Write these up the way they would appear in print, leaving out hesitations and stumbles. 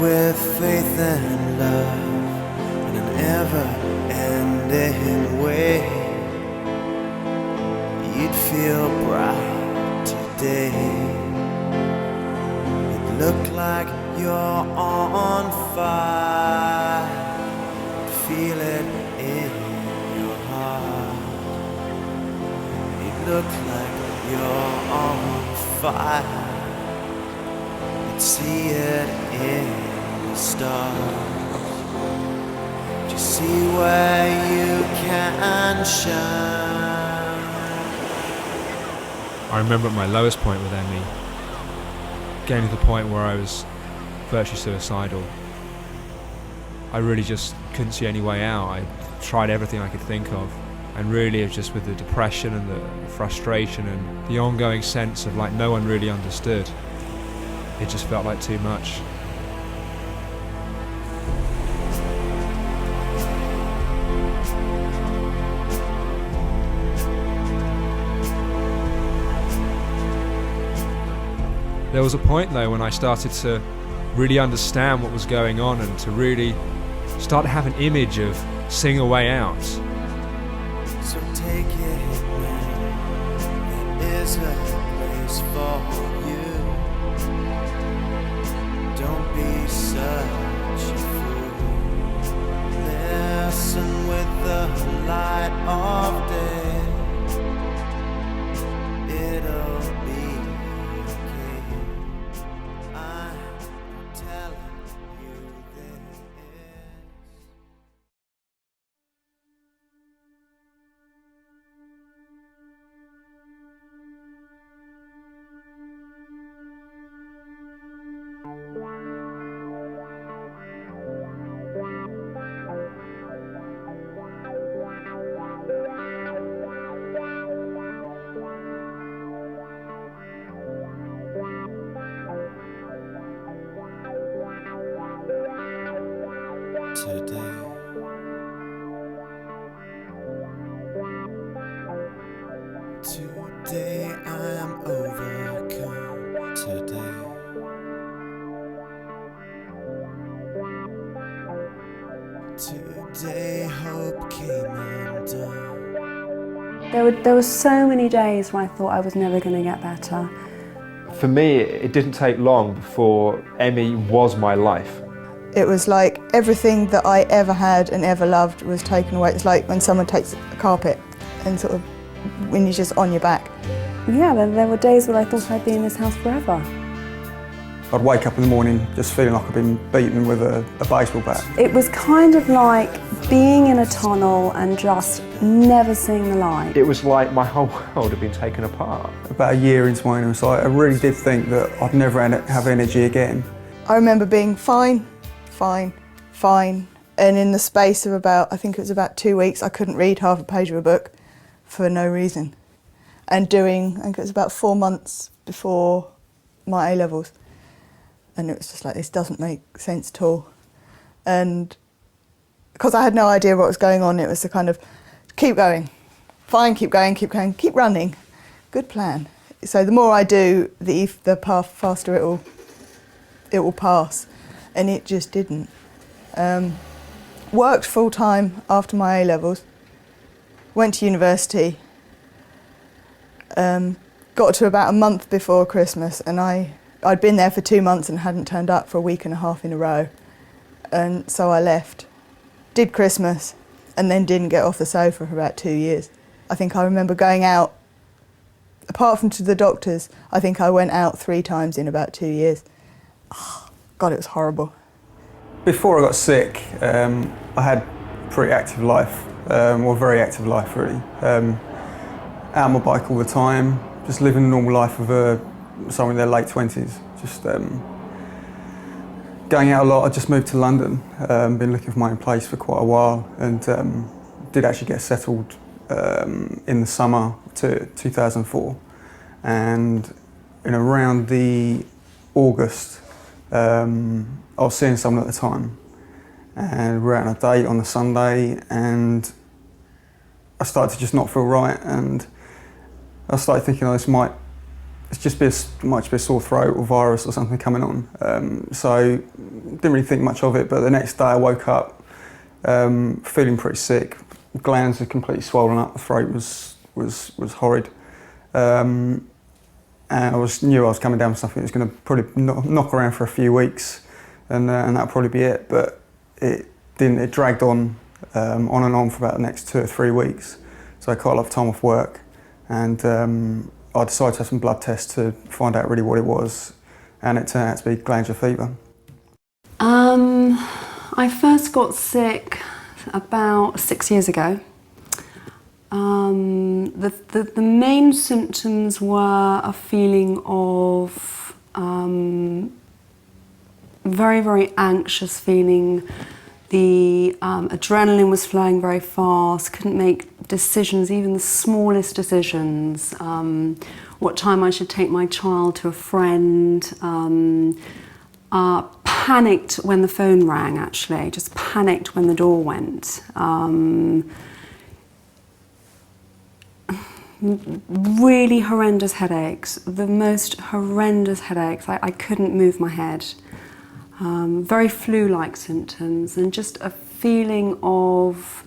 with faith and love in an ever-ending way, you'd feel bright today. It looked like you're on fire, feel it in your heart. It looked like you're on fire, see it in the stars. Just see where you can shine. I remember at my lowest point with Emmy, getting to the point where I was virtually suicidal. I really just couldn't see any way out. I tried everything I could think of, and really it was just with the depression and the frustration and the ongoing sense of like no one really understood. It just felt like too much. There was a point though when I started to really understand what was going on and to really start to have an image of seeing a way out. So take it now, there is a place for you. Don't be such a fool. Listen with the light of day. It'll be okay. I'm telling you this. Today I am overcome. Today hope came undone. There were so many days when I thought I was never going to get better. For me, it didn't take long before Emmy was my life. It was like everything that I ever had and ever loved was taken away. It's like when someone takes a carpet and sort of when you're just on your back. Yeah, there were days where I thought I'd be in this house forever. I'd wake up in the morning just feeling like I'd been beaten with a baseball bat. It was kind of like being in a tunnel and just never seeing the light. It was like my whole world had been taken apart. About a year into my illness, I really did think that I'd never have energy again. I remember being fine, and in the space of I think it was about 2 weeks, I couldn't read half a page of a book for no reason. And I think it was about 4 months before my A-levels. And it was just like, this doesn't make sense at all. And because I had no idea what was going on, it was the kind of, keep going, fine, keep going, keep running, good plan. So the more I do, the faster it will pass. And it just didn't. Worked full-time after my A-levels, went to university, got to about a month before Christmas, and I'd been there for 2 months and hadn't turned up for a week and a half in a row. And so I left, did Christmas, and then didn't get off the sofa for about 2 years. I think I remember going out, apart from to the doctors, I think I went out 3 times in about 2 years. Oh, God, it was horrible. Before I got sick, I had a pretty active life, or a very active life really. Out on my bike all the time, just living a normal life of someone in their late 20s. Just going out a lot. I just moved to London, been looking for my own place for quite a while, and did actually get settled in the summer to 2004. And in around the August, I was seeing someone at the time, and we were out on a date on the Sunday, and I started to just not feel right, and I started thinking, oh, this might it's just might be a sore throat or virus or something coming on. So didn't really think much of it, but the next day I woke up feeling pretty sick. Glands had completely swollen up, the throat was horrid. And I knew I was coming down with something that was going to probably knock around for a few weeks, and that'll probably be it. But it didn't. It dragged on and on for about the next 2 or 3 weeks. So I got a lot of time off work, and I decided to have some blood tests to find out really what it was, and it turned out to be glandular fever. I first got sick about 6 years ago. The main symptoms were a feeling of very, very anxious feeling. The adrenaline was flowing very fast, couldn't make decisions, even the smallest decisions. What time I should take my child to a friend. Panicked when the phone rang, actually, just panicked when the door went. Really horrendous headaches, the most horrendous headaches. I couldn't move my head. Very flu-like symptoms, and just a feeling of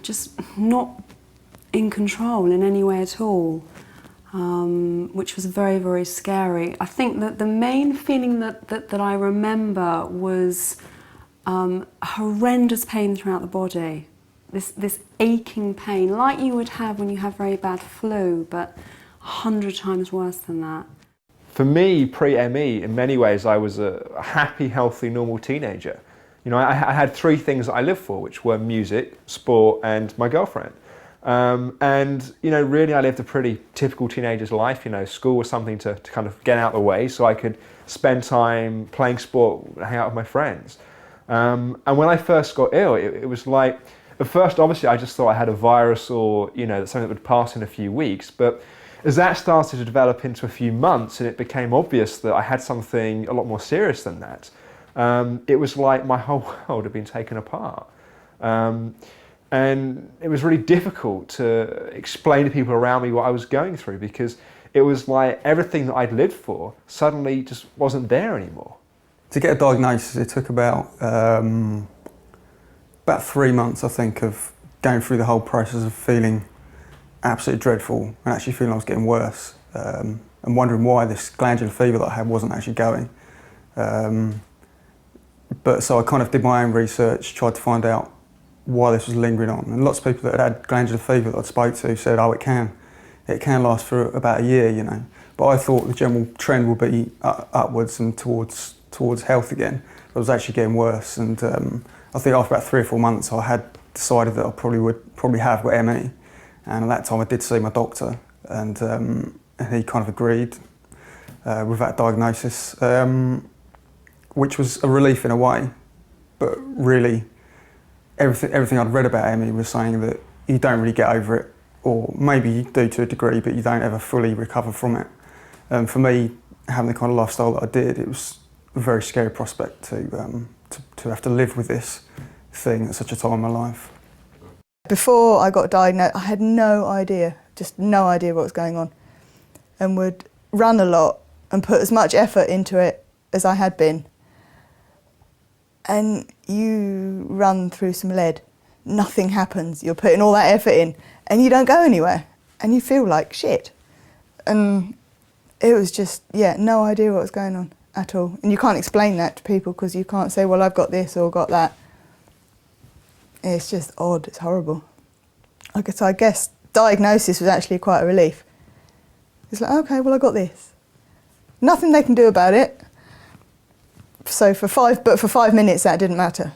just not in control in any way at all, which was very, very scary. I think that the main feeling that I remember was horrendous pain throughout the body. This aching pain, like you would have when you have very bad flu, but 100 times worse than that. For me, pre-ME, in many ways, I was a happy, healthy, normal teenager. You know, I had 3 things that I lived for, which were music, sport, and my girlfriend. And, you know, really I lived a pretty typical teenager's life. You know, school was something to kind of get out of the way so I could spend time playing sport, hang out with my friends. And when I first got ill, it was like, at first, obviously, I just thought I had a virus or, you know, something that would pass in a few weeks. But as that started to develop into a few months and it became obvious that I had something a lot more serious than that, it was like my whole world had been taken apart. And it was really difficult to explain to people around me what I was going through, because it was like everything that I'd lived for suddenly just wasn't there anymore. To get a diagnosis, it took about 3 months, I think, of going through the whole process of feeling absolutely dreadful and actually feeling I was getting worse, and wondering why this glandular fever that I had wasn't actually going. But so I kind of did my own research, tried to find out why this was lingering on. And lots of people that had glandular fever that I spoke to said, oh, it can last for about a year, you know. But I thought the general trend would be upwards and towards health again. But it was actually getting worse, and I think after about 3 or 4 months, I had decided that I probably have got ME, and at that time I did see my doctor, and he kind of agreed with that diagnosis, which was a relief in a way, but really everything I'd read about ME was saying that you don't really get over it, or maybe you do to a degree, but you don't ever fully recover from it. And for me, having the kind of lifestyle that I did, it was a very scary prospect to have to live with this thing at such a time in my life. Before I got diagnosed, I had no idea, just no idea what was going on, and would run a lot and put as much effort into it as I had been. And you run through some lead, nothing happens. You're putting all that effort in and you don't go anywhere, and you feel like shit. And it was just, no idea what was going on at all. And you can't explain that to people, because you can't say, well, I've got this or got that. It's just odd, it's horrible. So I guess diagnosis was actually quite a relief. It's like, okay, well, I got this. Nothing they can do about it. So for 5 minutes that didn't matter.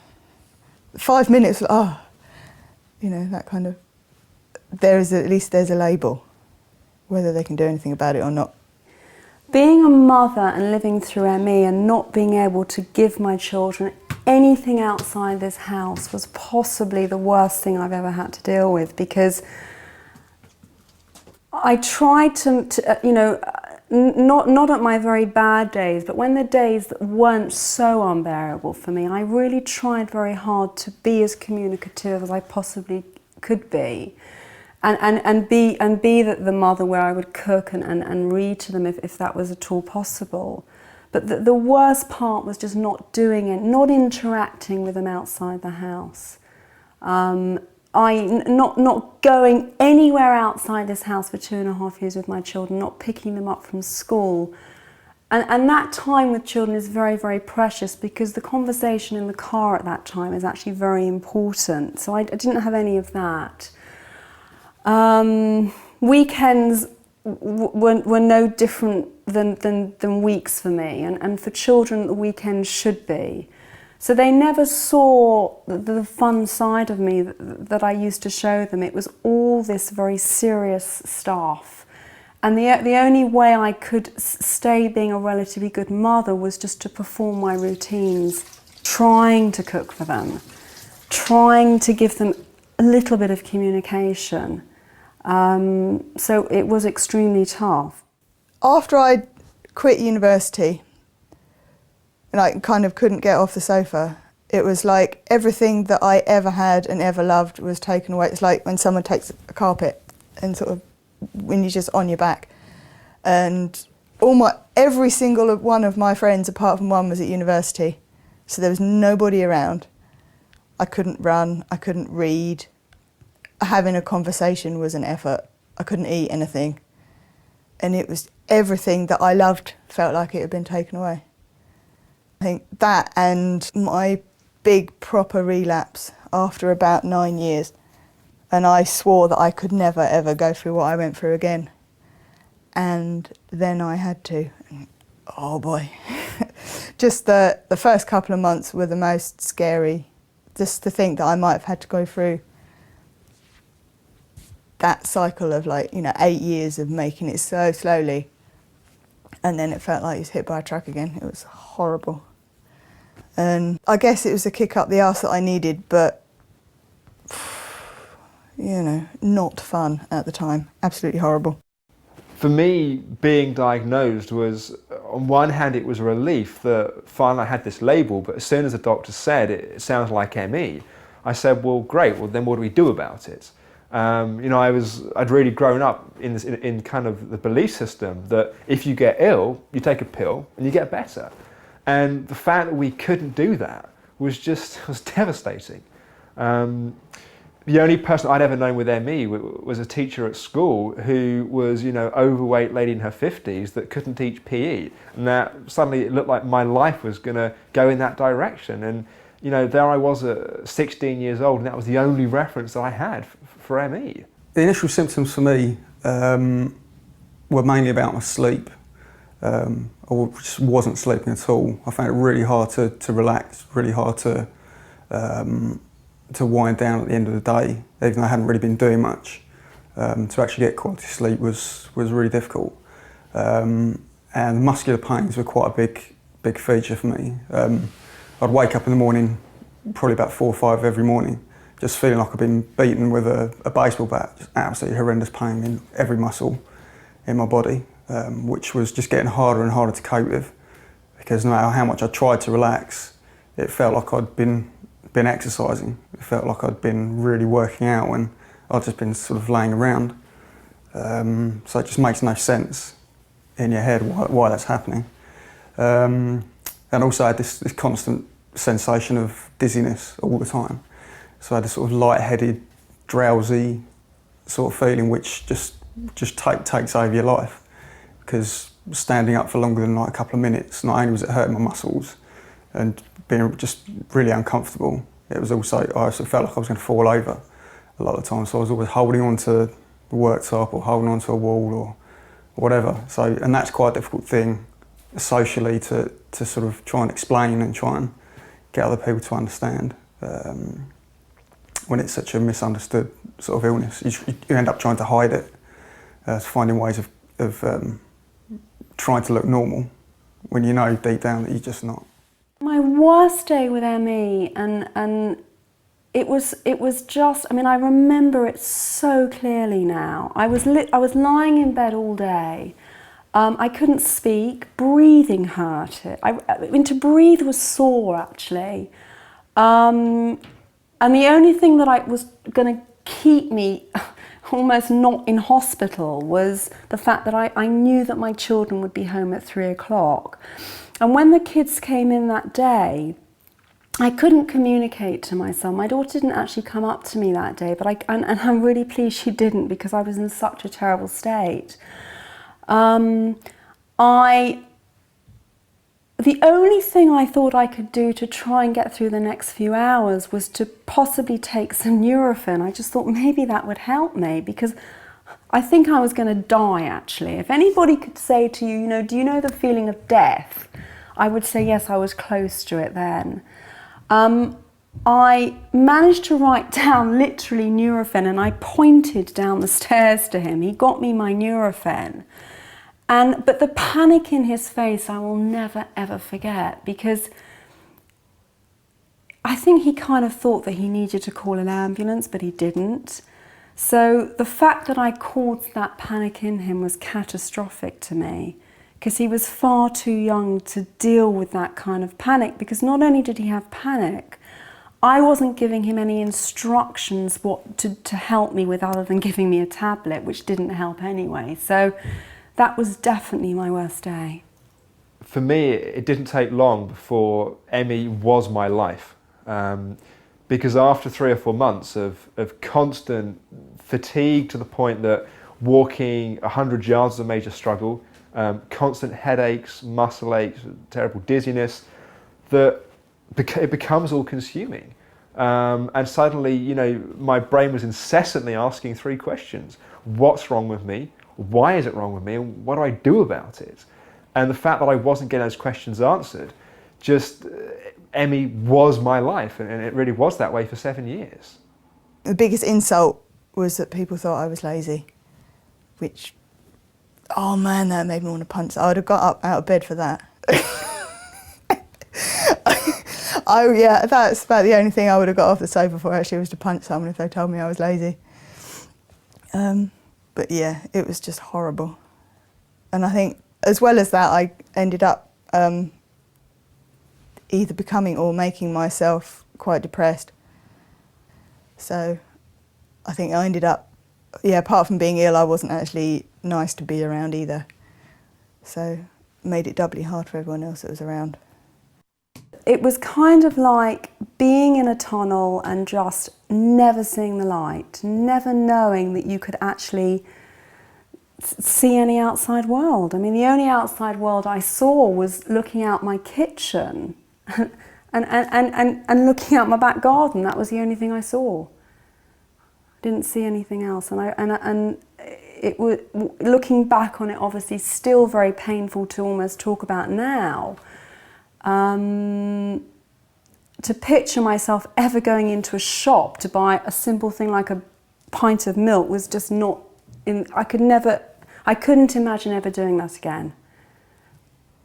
5 minutes, that kind of, at least there's a label, whether they can do anything about it or not. Being a mother and living through ME and not being able to give my children anything outside this house was possibly the worst thing I've ever had to deal with, because I tried to not at my very bad days, but when the days that weren't so unbearable for me, I really tried very hard to be as communicative as I possibly could be. and be the mother where I would cook and read to them if that was at all possible. But the worst part was just not doing it, not interacting with them outside the house. Not going anywhere outside this house for 2.5 years with my children, not picking them up from school. And that time with children is very, very precious, because the conversation in the car at that time is actually very important. So I didn't have any of that. Weekends were no different than weeks for me, and for children the weekends should be. So they never saw the fun side of me that I used to show them. It was all this very serious stuff. And the only way I could stay being a relatively good mother was just to perform my routines, trying to cook for them, trying to give them a little bit of communication. So it was extremely tough. After I quit university, and I kind of couldn't get off the sofa, it was like everything that I ever had and ever loved was taken away. It's like when someone takes a carpet and sort of, when you're just on your back. And every single one of my friends, apart from one, was at university. So there was nobody around. I couldn't run, I couldn't read. Having a conversation was an effort. I couldn't eat anything. And it was everything that I loved felt like it had been taken away. I think that and my big proper relapse after about 9 years. And I swore that I could never ever go through what I went through again. And then I had to. Oh boy. Just the first couple of months were the most scary. Just to think that I might have had to go through that cycle of 8 years of making it so slowly. And then it felt like it was hit by a truck again. It was horrible. And I guess it was a kick up the arse that I needed, but not fun at the time. Absolutely horrible. For me, being diagnosed was, on one hand, it was a relief that finally I had this label, but as soon as the doctor said it sounds like ME, I said, well, great, well then what do we do about it? I'd really grown up in kind of the belief system that if you get ill, you take a pill and you get better. And the fact that we couldn't do that was devastating. The only person I'd ever known with ME was a teacher at school who was, overweight lady in her 50s that couldn't teach PE. And that suddenly it looked like my life was going to go in that direction. And, there I was at 16 years old, and that was the only reference that I had for ME. The initial symptoms for me were mainly about my sleep. I just wasn't sleeping at all. I found it really hard to relax, really hard to wind down at the end of the day, even though I hadn't really been doing much. To actually get quality sleep was really difficult. And muscular pains were quite a big feature for me. I'd wake up in the morning, probably about 4 or 5 every morning, just feeling like I'd been beaten with a baseball bat. Just absolutely horrendous pain in every muscle in my body, which was just getting harder and harder to cope with, because no matter how much I tried to relax, it felt like I'd been exercising. It felt like I'd been really working out when I'd just been sort of laying around. So it just makes no sense in your head why that's happening. And also I had this constant sensation of dizziness all the time. So I had this sort of light-headed, drowsy sort of feeling which just takes over your life. Because standing up for longer than a couple of minutes, not only was it hurting my muscles and being just really uncomfortable, I also felt like I was going to fall over a lot of the time. So I was always holding on to the worktop or holding on to a wall or whatever. And that's quite a difficult thing socially to sort of try and explain and try and get other people to understand. When it's such a misunderstood sort of illness, you end up trying to hide it, finding ways of trying to look normal when you know deep down that you're just not. My worst day with ME, and it was just, I remember it so clearly now. I was lying in bed all day. I couldn't speak, breathing hurted. To breathe was sore actually. And the only thing that was going to keep me almost not in hospital was the fact that I knew that my children would be home at 3 o'clock. And when the kids came in that day, I couldn't communicate to my son. My daughter didn't actually come up to me that day, but and I'm really pleased she didn't, because I was in such a terrible state. The only thing I thought I could do to try and get through the next few hours was to possibly take some Nurofen. I just thought maybe that would help me, because I think I was going to die, actually. If anybody could say to you, do you know the feeling of death? I would say yes, I was close to it then. I managed to write down literally Nurofen, and I pointed down the stairs to him. He got me my Nurofen. But the panic in his face I will never ever forget, because I think he kind of thought that he needed to call an ambulance, but he didn't. So the fact that I caused that panic in him was catastrophic to me, because he was far too young to deal with that kind of panic, because not only did he have panic, I wasn't giving him any instructions what to help me with other than giving me a tablet, which didn't help anyway. So that was definitely my worst day. For me, it didn't take long before Emmy was my life. Because after 3 or 4 months of constant fatigue to the point that walking 100 yards was a major struggle, constant headaches, muscle aches, terrible dizziness, that it becomes all consuming. And suddenly, my brain was incessantly asking 3 questions. What's wrong with me? Why is it wrong with me? And what do I do about it? And the fact that I wasn't getting those questions answered, Emmy was my life, and it really was that way for 7 years. The biggest insult was that people thought I was lazy, which, oh man, that made me want to punch. I would have got up out of bed for that. Oh yeah, that's about the only thing I would have got off the sofa for, actually, was to punch someone if they told me I was lazy. But yeah, it was just horrible. And I think, as well as that, I ended up either becoming or making myself quite depressed. So I think I ended up, apart from being ill, I wasn't actually nice to be around either. So it made it doubly hard for everyone else that was around. It was kind of like being in a tunnel and just never seeing the light, never knowing that you could actually see any outside world. I mean, the only outside world I saw was looking out my kitchen and looking out my back garden. That was the only thing I saw. I didn't see anything else. And it was, looking back on it, obviously still very painful to almost talk about now. To picture myself ever going into a shop to buy a simple thing like a pint of milk was just not in. I couldn't imagine ever doing that again.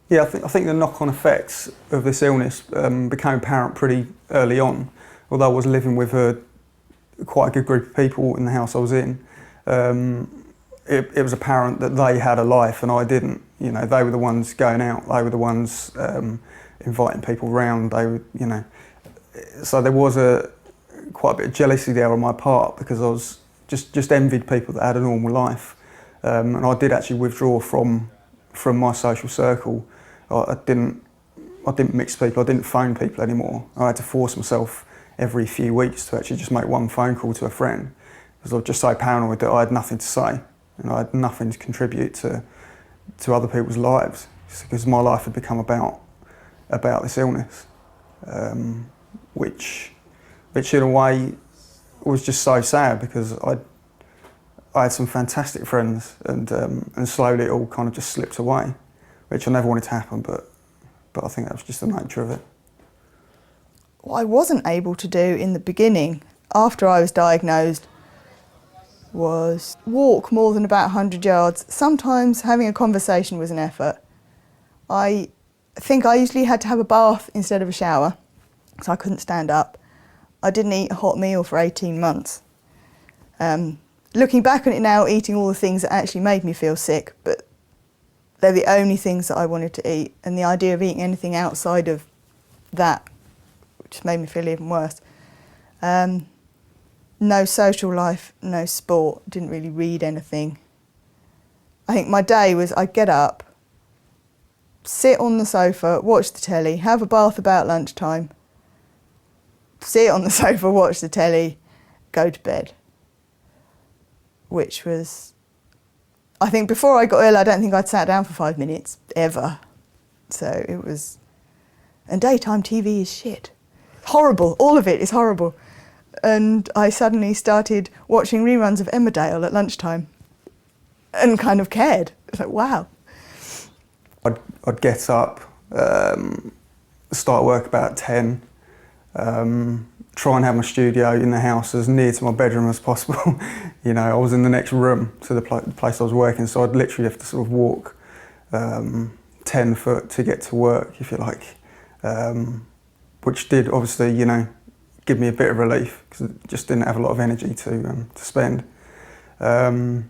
Yeah, I think the knock-on effects of this illness became apparent pretty early on. Although I was living with quite a good group of people in the house I was in, it was apparent that they had a life and I didn't. They were the ones going out. They were the ones inviting people round. They were, so there was quite a bit of jealousy there on my part, because I was just envied people that had a normal life, and I did actually withdraw from my social circle. I didn't mix people. I didn't phone people anymore. I had to force myself every few weeks to actually just make one phone call to a friend, because I was just so paranoid that I had nothing to say and I had nothing to contribute to other people's lives, because my life had become about this illness, which in a way was just so sad, because I had some fantastic friends, and slowly it all kind of just slipped away, which I never wanted to happen, but I think that was just the nature of it. What I wasn't able to do in the beginning, after I was diagnosed, was walk more than about 100 yards. Sometimes having a conversation was an effort. I think I usually had to have a bath instead of a shower, so I couldn't stand up. I didn't eat a hot meal for 18 months. Looking back on it now, eating all the things that actually made me feel sick, but they're the only things that I wanted to eat, and the idea of eating anything outside of that just made me feel even worse. No social life, no sport, didn't really read anything. I think my day was I'd get up, sit on the sofa, watch the telly, have a bath about lunchtime, sit on the sofa, watch the telly, go to bed. Which was, I think before I got ill, I don't think I'd sat down for 5 minutes, ever. So it was, and daytime TV is shit. Horrible, all of it is horrible. And I suddenly started watching reruns of Emmerdale at lunchtime and kind of cared. It's like, wow. I'd get up, start work about 10, try and have my studio in the house as near to my bedroom as possible. You know, I was in the next room to the place I was working, so I'd literally have to sort of walk 10 foot to get to work, if you like, which did obviously, you know, give me a bit of relief because I just didn't have a lot of energy to spend. And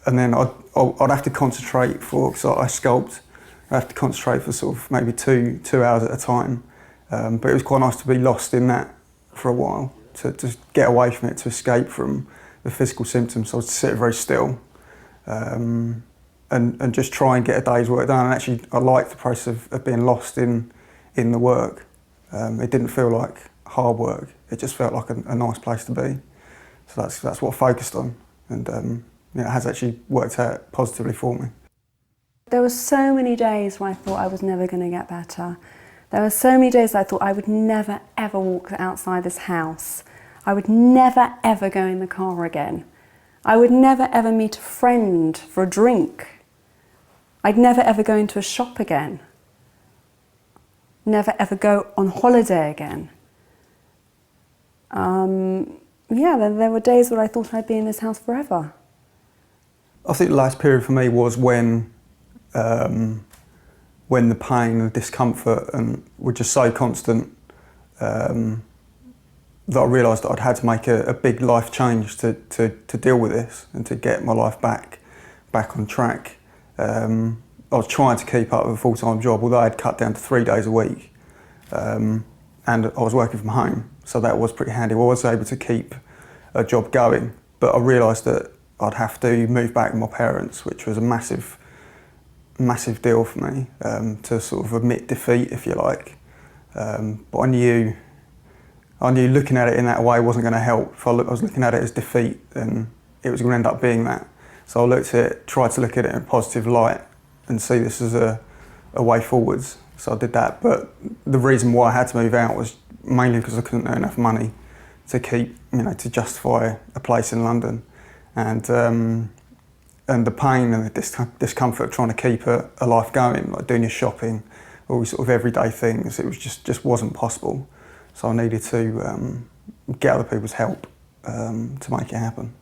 then I'd have to concentrate because I sculpt. I have to concentrate for sort of maybe two hours at a time. But it was quite nice to be lost in that for a while, to get away from it, to escape from the physical symptoms. So I'd sit very still and just try and get a day's work done. And actually, I liked the process of being lost in the work. It didn't feel like hard work. It just felt like a nice place to be. So that's what I focused on, and it has actually worked out positively for me. There were so many days where I thought I was never going to get better. There were so many days I thought I would never ever walk outside this house. I would never ever go in the car again. I would never ever meet a friend for a drink. I'd never ever go into a shop again. Never ever go on holiday again. There were days where I thought I'd be in this house forever. I think the last period for me was when the pain and discomfort were just so constant that I realised that I'd had to make a big life change to deal with this and to get my life back on track. I was trying to keep up with a full-time job, although I'd cut down to 3 days a week, and I was working from home, so that was pretty handy. I was able to keep a job going, but I realised that I'd have to move back with my parents, which was a massive deal for me, to sort of admit defeat, if you like. But I knew looking at it in that way wasn't going to help. If I was looking at it as defeat, then it was going to end up being that. So I tried to look at it in a positive light and see this as a way forwards. So I did that. But the reason why I had to move out was mainly because I couldn't earn enough money to keep, to justify a place in London. And the pain and the discomfort of trying to keep a life going, like doing your shopping, all these sort of everyday things, it was just wasn't possible. So I needed to get other people's help to make it happen.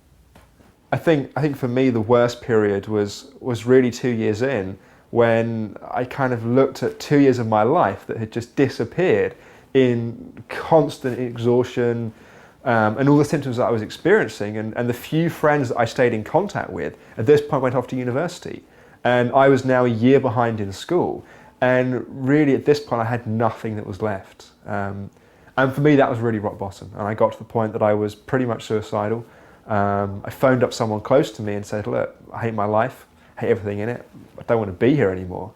I think for me the worst period was really 2 years in, when I kind of looked at 2 years of my life that had just disappeared in constant exhaustion, and all the symptoms that I was experiencing, and the few friends that I stayed in contact with at this point went off to university, and I was now a year behind in school, and really at this point I had nothing that was left. And for me that was really rock bottom, and I got to the point that I was pretty much suicidal. I phoned up someone close to me and said, look, I hate my life, I hate everything in it, I don't want to be here anymore.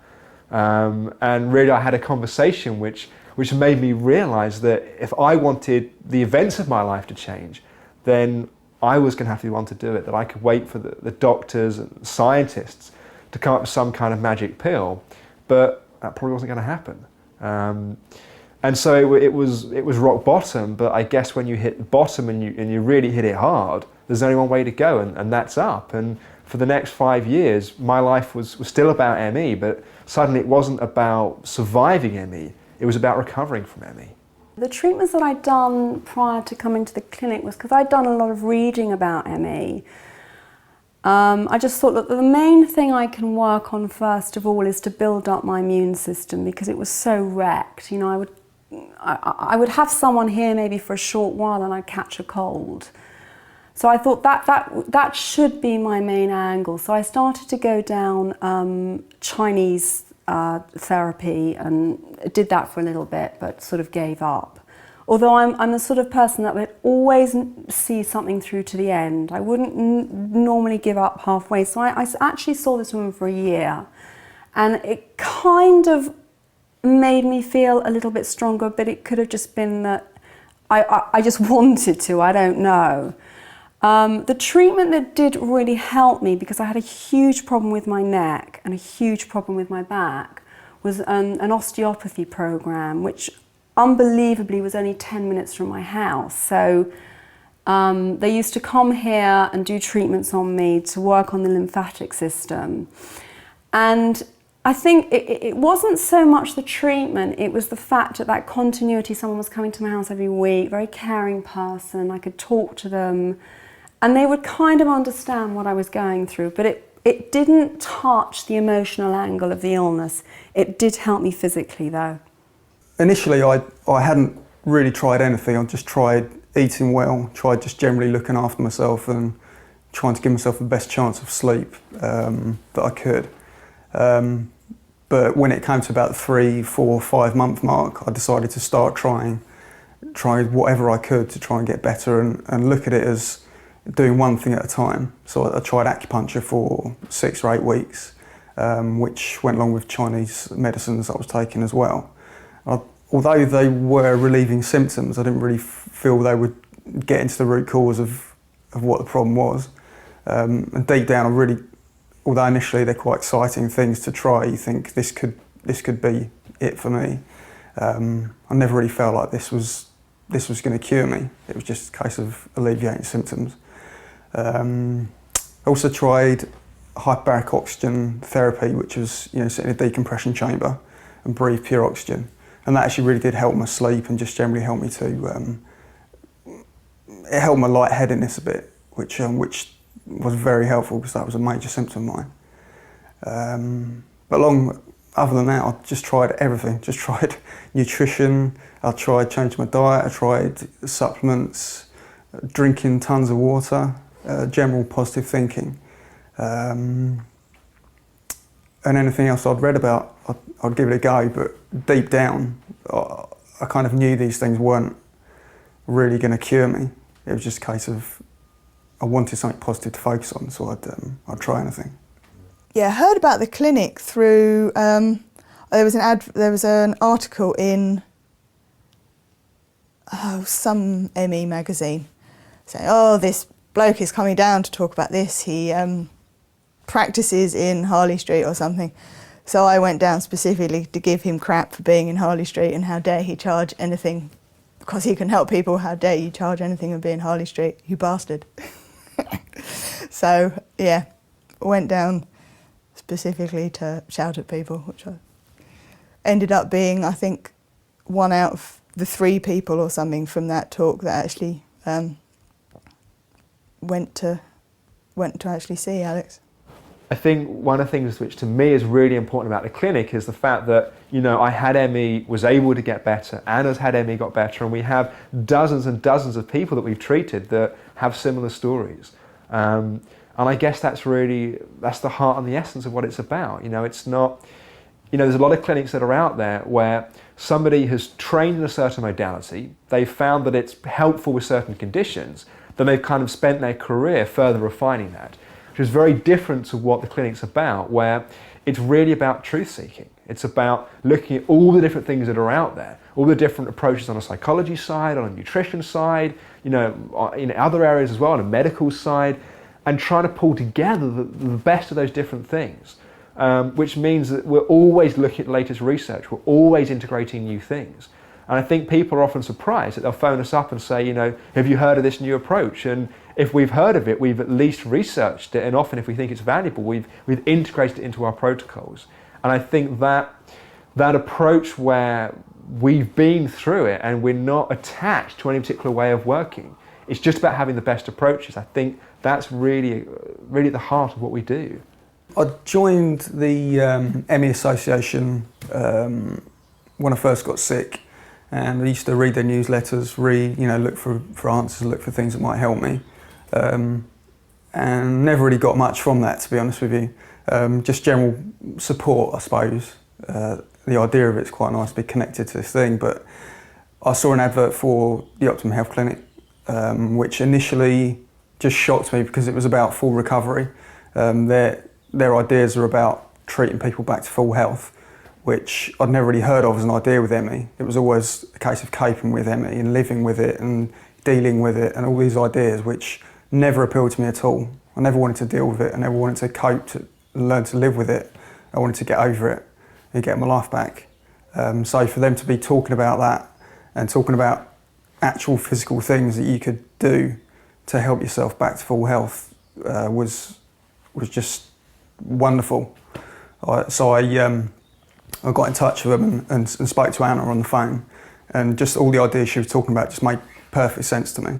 And really I had a conversation which made me realise that if I wanted the events of my life to change, then I was going to have to be the one to do it, that I could wait for the doctors and scientists to come up with some kind of magic pill, but that probably wasn't going to happen. And so it was rock bottom, but I guess when you hit the bottom and you really hit it hard, there's only one way to go, and that's up. And for the next 5 years, my life was still about ME, but suddenly it wasn't about surviving ME, it was about recovering from ME. The treatments that I'd done prior to coming to the clinic was because I'd done a lot of reading about ME. I just thought that the main thing I can work on first of all is to build up my immune system, because it was so wrecked. I would have someone here maybe for a short while and I'd catch a cold. So I thought that should be my main angle. So I started to go down Chinese therapy and did that for a little bit, but sort of gave up. Although I'm the sort of person that would always see something through to the end. I wouldn't normally give up halfway. So I actually saw this woman for a year, and it kind of made me feel a little bit stronger, but it could have just been that I just wanted to, I don't know. The treatment that did really help me, because I had a huge problem with my neck and a huge problem with my back, was an osteopathy program, which unbelievably was only 10 minutes from my house. So they used to come here and do treatments on me to work on the lymphatic system. And I think it wasn't so much the treatment, it was the fact that that continuity, someone was coming to my house every week, very caring person, I could talk to them, and they would kind of understand what I was going through, but it didn't touch the emotional angle of the illness. It did help me physically though. Initially, I hadn't really tried anything. I just tried eating well, tried just generally looking after myself and trying to give myself the best chance of sleep that I could. But when it came to about the 3, 4, 5 month mark, I decided to start trying whatever I could to try and get better and look at it as doing one thing at a time. So I tried acupuncture for 6 or 8 weeks, which went along with Chinese medicines I was taking as well. Although they were relieving symptoms, I didn't really feel they would get into the root cause of what the problem was. And deep down, although initially they're quite exciting things to try, you think this could be it for me. I never really felt like this was going to cure me. It was just a case of alleviating symptoms. I also tried hyperbaric oxygen therapy, which was sit in a decompression chamber and breathe pure oxygen. And that actually really did help my sleep and just generally helped me to, it helped my lightheadedness a bit, which was very helpful because that was a major symptom of mine. But other than that, I just tried everything. Just tried nutrition, I tried changing my diet, I tried supplements, drinking tons of water, general positive thinking. And anything else I'd read about, I'd give it a go, but deep down, I kind of knew these things weren't really going to cure me. It was just a case of I wanted something positive to focus on, so I'd try anything. Yeah, I heard about the clinic through, there was an article in some ME magazine saying, this bloke is coming down to talk about this. He practices in Harley Street or something. So I went down specifically to give him crap for being in Harley Street and how dare he charge anything, because he can help people, how dare you charge anything and be in Harley Street, you bastard. So yeah, went down specifically to shout at people, which I ended up being, I think, 1 out of the 3 people or something from that talk that actually went to actually see Alex. I think one of the things which to me is really important about the clinic is the fact that, I had ME, was able to get better, Anna's had ME, got better, and we have dozens and dozens of people that we've treated that have similar stories. And I guess that's the heart and the essence of what it's about. It's not, there's a lot of clinics that are out there where somebody has trained in a certain modality, they've found that it's helpful with certain conditions, then they've kind of spent their career further refining that, which is very different to what the clinic's about, where it's really about truth seeking. It's about looking at all the different things that are out there, all the different approaches on a psychology side, on a nutrition side, in other areas as well, on a medical side, and trying to pull together the best of those different things, which means that we're always looking at the latest research, we're always integrating new things. And I think people are often surprised that they'll phone us up and say, have you heard of this new approach? And if we've heard of it, we've at least researched it, and often if we think it's valuable, we've integrated it into our protocols. And I think that approach where we've been through it and we're not attached to any particular way of working, it's just about having the best approaches. I think that's really at the heart of what we do. I joined the ME Association when I first got sick, and I used to read their newsletters, look for answers, look for things that might help me, and never really got much from that, to be honest with you. Just general support, I suppose. The idea of it's quite nice to be connected to this thing, but I saw an advert for the Optimum Health Clinic, which initially just shocked me because it was about full recovery. Their ideas are about treating people back to full health, which I'd never really heard of as an idea with ME. It was always a case of coping with ME and living with it and dealing with it and all these ideas which never appealed to me at all. I never wanted to deal with it. I never wanted to cope, to learn to live with it. I wanted to get over it and get my life back. So for them to be talking about that and talking about actual physical things that you could do to help yourself back to full health was just wonderful. So I got in touch with them and spoke to Anna on the phone, and just all the ideas she was talking about just made perfect sense to me.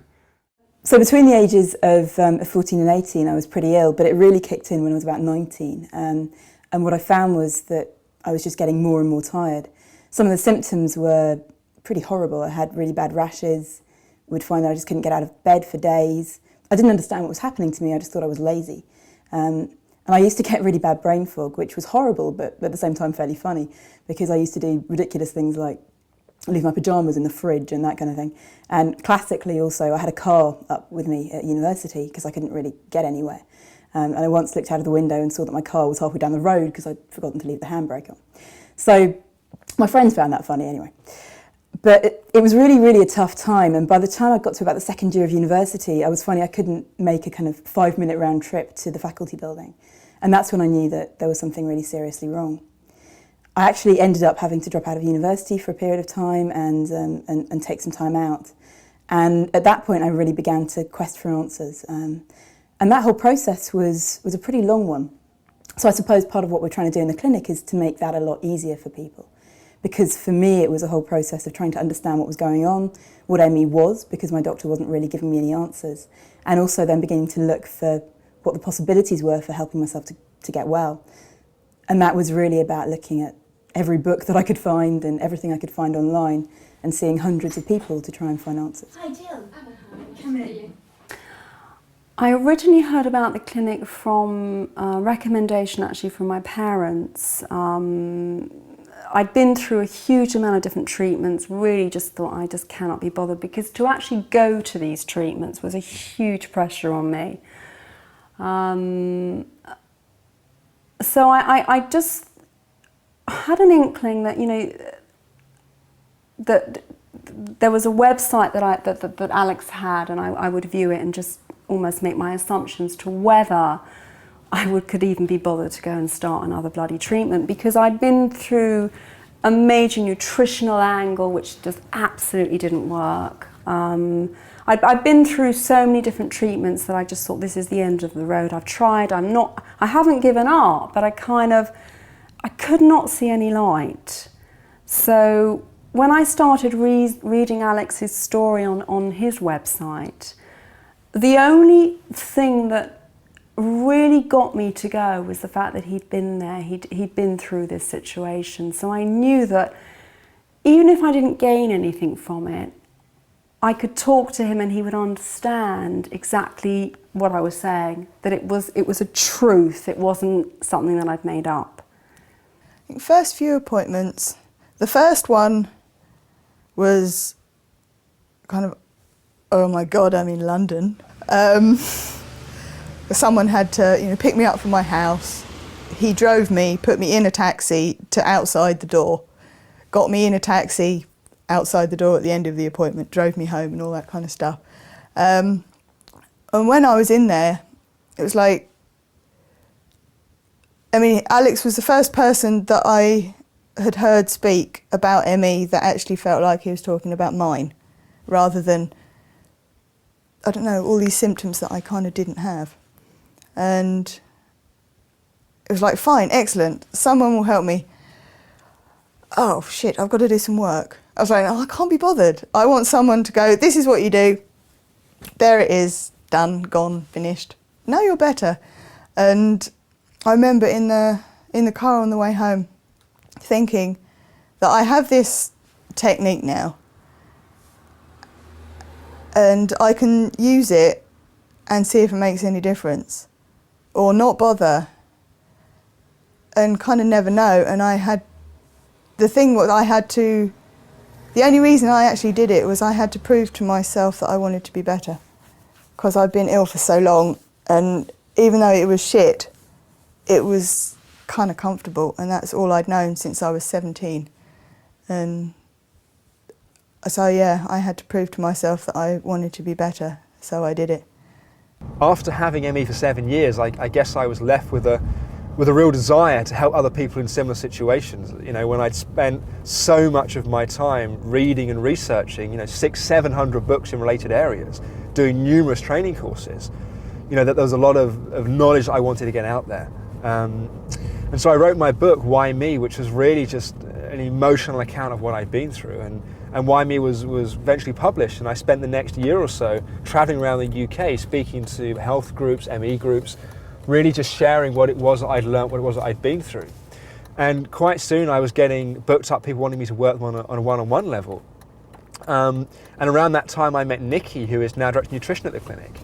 So between the ages of 14 and 18 I was pretty ill, but it really kicked in when I was about 19. And what I found was that I was just getting more and more tired. Some of the symptoms were pretty horrible. I had really bad rashes, would find that I just couldn't get out of bed for days. I didn't understand what was happening to me, I just thought I was lazy. And I used to get really bad brain fog, which was horrible, but at the same time fairly funny, because I used to do ridiculous things like leave my pyjamas in the fridge and that kind of thing. And classically also, I had a car up with me at university because I couldn't really get anywhere. And I once looked out of the window and saw that my car was halfway down the road because I'd forgotten to leave the handbrake on. So my friends found that funny anyway. But it was really, really a tough time. And by the time I got to about the second year of university, I was finding I couldn't make a kind of 5-minute round trip to the faculty building. And that's when I knew that there was something really seriously wrong. I actually ended up having to drop out of university for a period of time and take some time out. And at that point, I really began to quest for answers. And that whole process was a pretty long one. So I suppose part of what we're trying to do in the clinic is to make that a lot easier for people. Because for me, it was a whole process of trying to understand what was going on, what ME was, because my doctor wasn't really giving me any answers, and also then beginning to look for what the possibilities were for helping myself to get well. And that was really about looking at every book that I could find and everything I could find online and seeing hundreds of people to try and find answers. Hi Jill, come in. I originally heard about the clinic from a recommendation actually from my parents. I'd been through a huge amount of different treatments, really just thought I just cannot be bothered, because to actually go to these treatments was a huge pressure on me. So I just had an inkling that, you know, that there was a website that Alex had, and I would view it and just almost make my assumptions to whether I could even be bothered to go and start another bloody treatment, because I'd been through a major nutritional angle which just absolutely didn't work. I'd been through so many different treatments that I just thought, this is the end of the road. I've tried, I haven't given up, but I could not see any light. So when I started reading Alex's story on his website, the only thing that really got me to go was the fact that he'd been there, he'd been through this situation. So I knew that even if I didn't gain anything from it, I could talk to him and he would understand exactly what I was saying, that it was a truth, it wasn't something that I'd made up. I think first few appointments, the first one was kind of, oh my God, I'm in London. Someone had to, pick me up from my house. He drove me, put me in a taxi to outside the door, got me in a taxi outside the door at the end of the appointment, drove me home and all that kind of stuff. And when I was in there, it was like, Alex was the first person that I had heard speak about ME that actually felt like he was talking about mine, rather than, I don't know, all these symptoms that I kind of didn't have. And it was like, fine, excellent, someone will help me. Oh shit, I've got to do some work. I was like, oh, I can't be bothered. I want someone to go, this is what you do. There it is, done, gone, finished. Now you're better. And I remember in the car on the way home thinking that I have this technique now and I can use it and see if it makes any difference, or not bother and kind of never know. And I had, the thing what I had to The only reason I actually did it was I had to prove to myself that I wanted to be better, because I'd been ill for so long, and even though it was shit, it was kind of comfortable, and that's all I'd known since I was 17. And so yeah, I had to prove to myself that I wanted to be better, so I did it. After having ME for 7 years, I guess I was left with a real desire to help other people in similar situations. You know, when I'd spent so much of my time reading and researching, 600-700 books in related areas, doing numerous training courses, that there was a lot of knowledge that I wanted to get out there. And so I wrote my book, Why Me, which was really just an emotional account of what I'd been through. And Why Me was eventually published, and I spent the next year or so traveling around the UK speaking to health groups, ME groups, really just sharing what it was that I'd learnt, what it was that I'd been through. And quite soon I was getting booked up, people wanting me to work on a one-on-one level. And around that time I met Nikki, who is now Director of Nutrition at the clinic.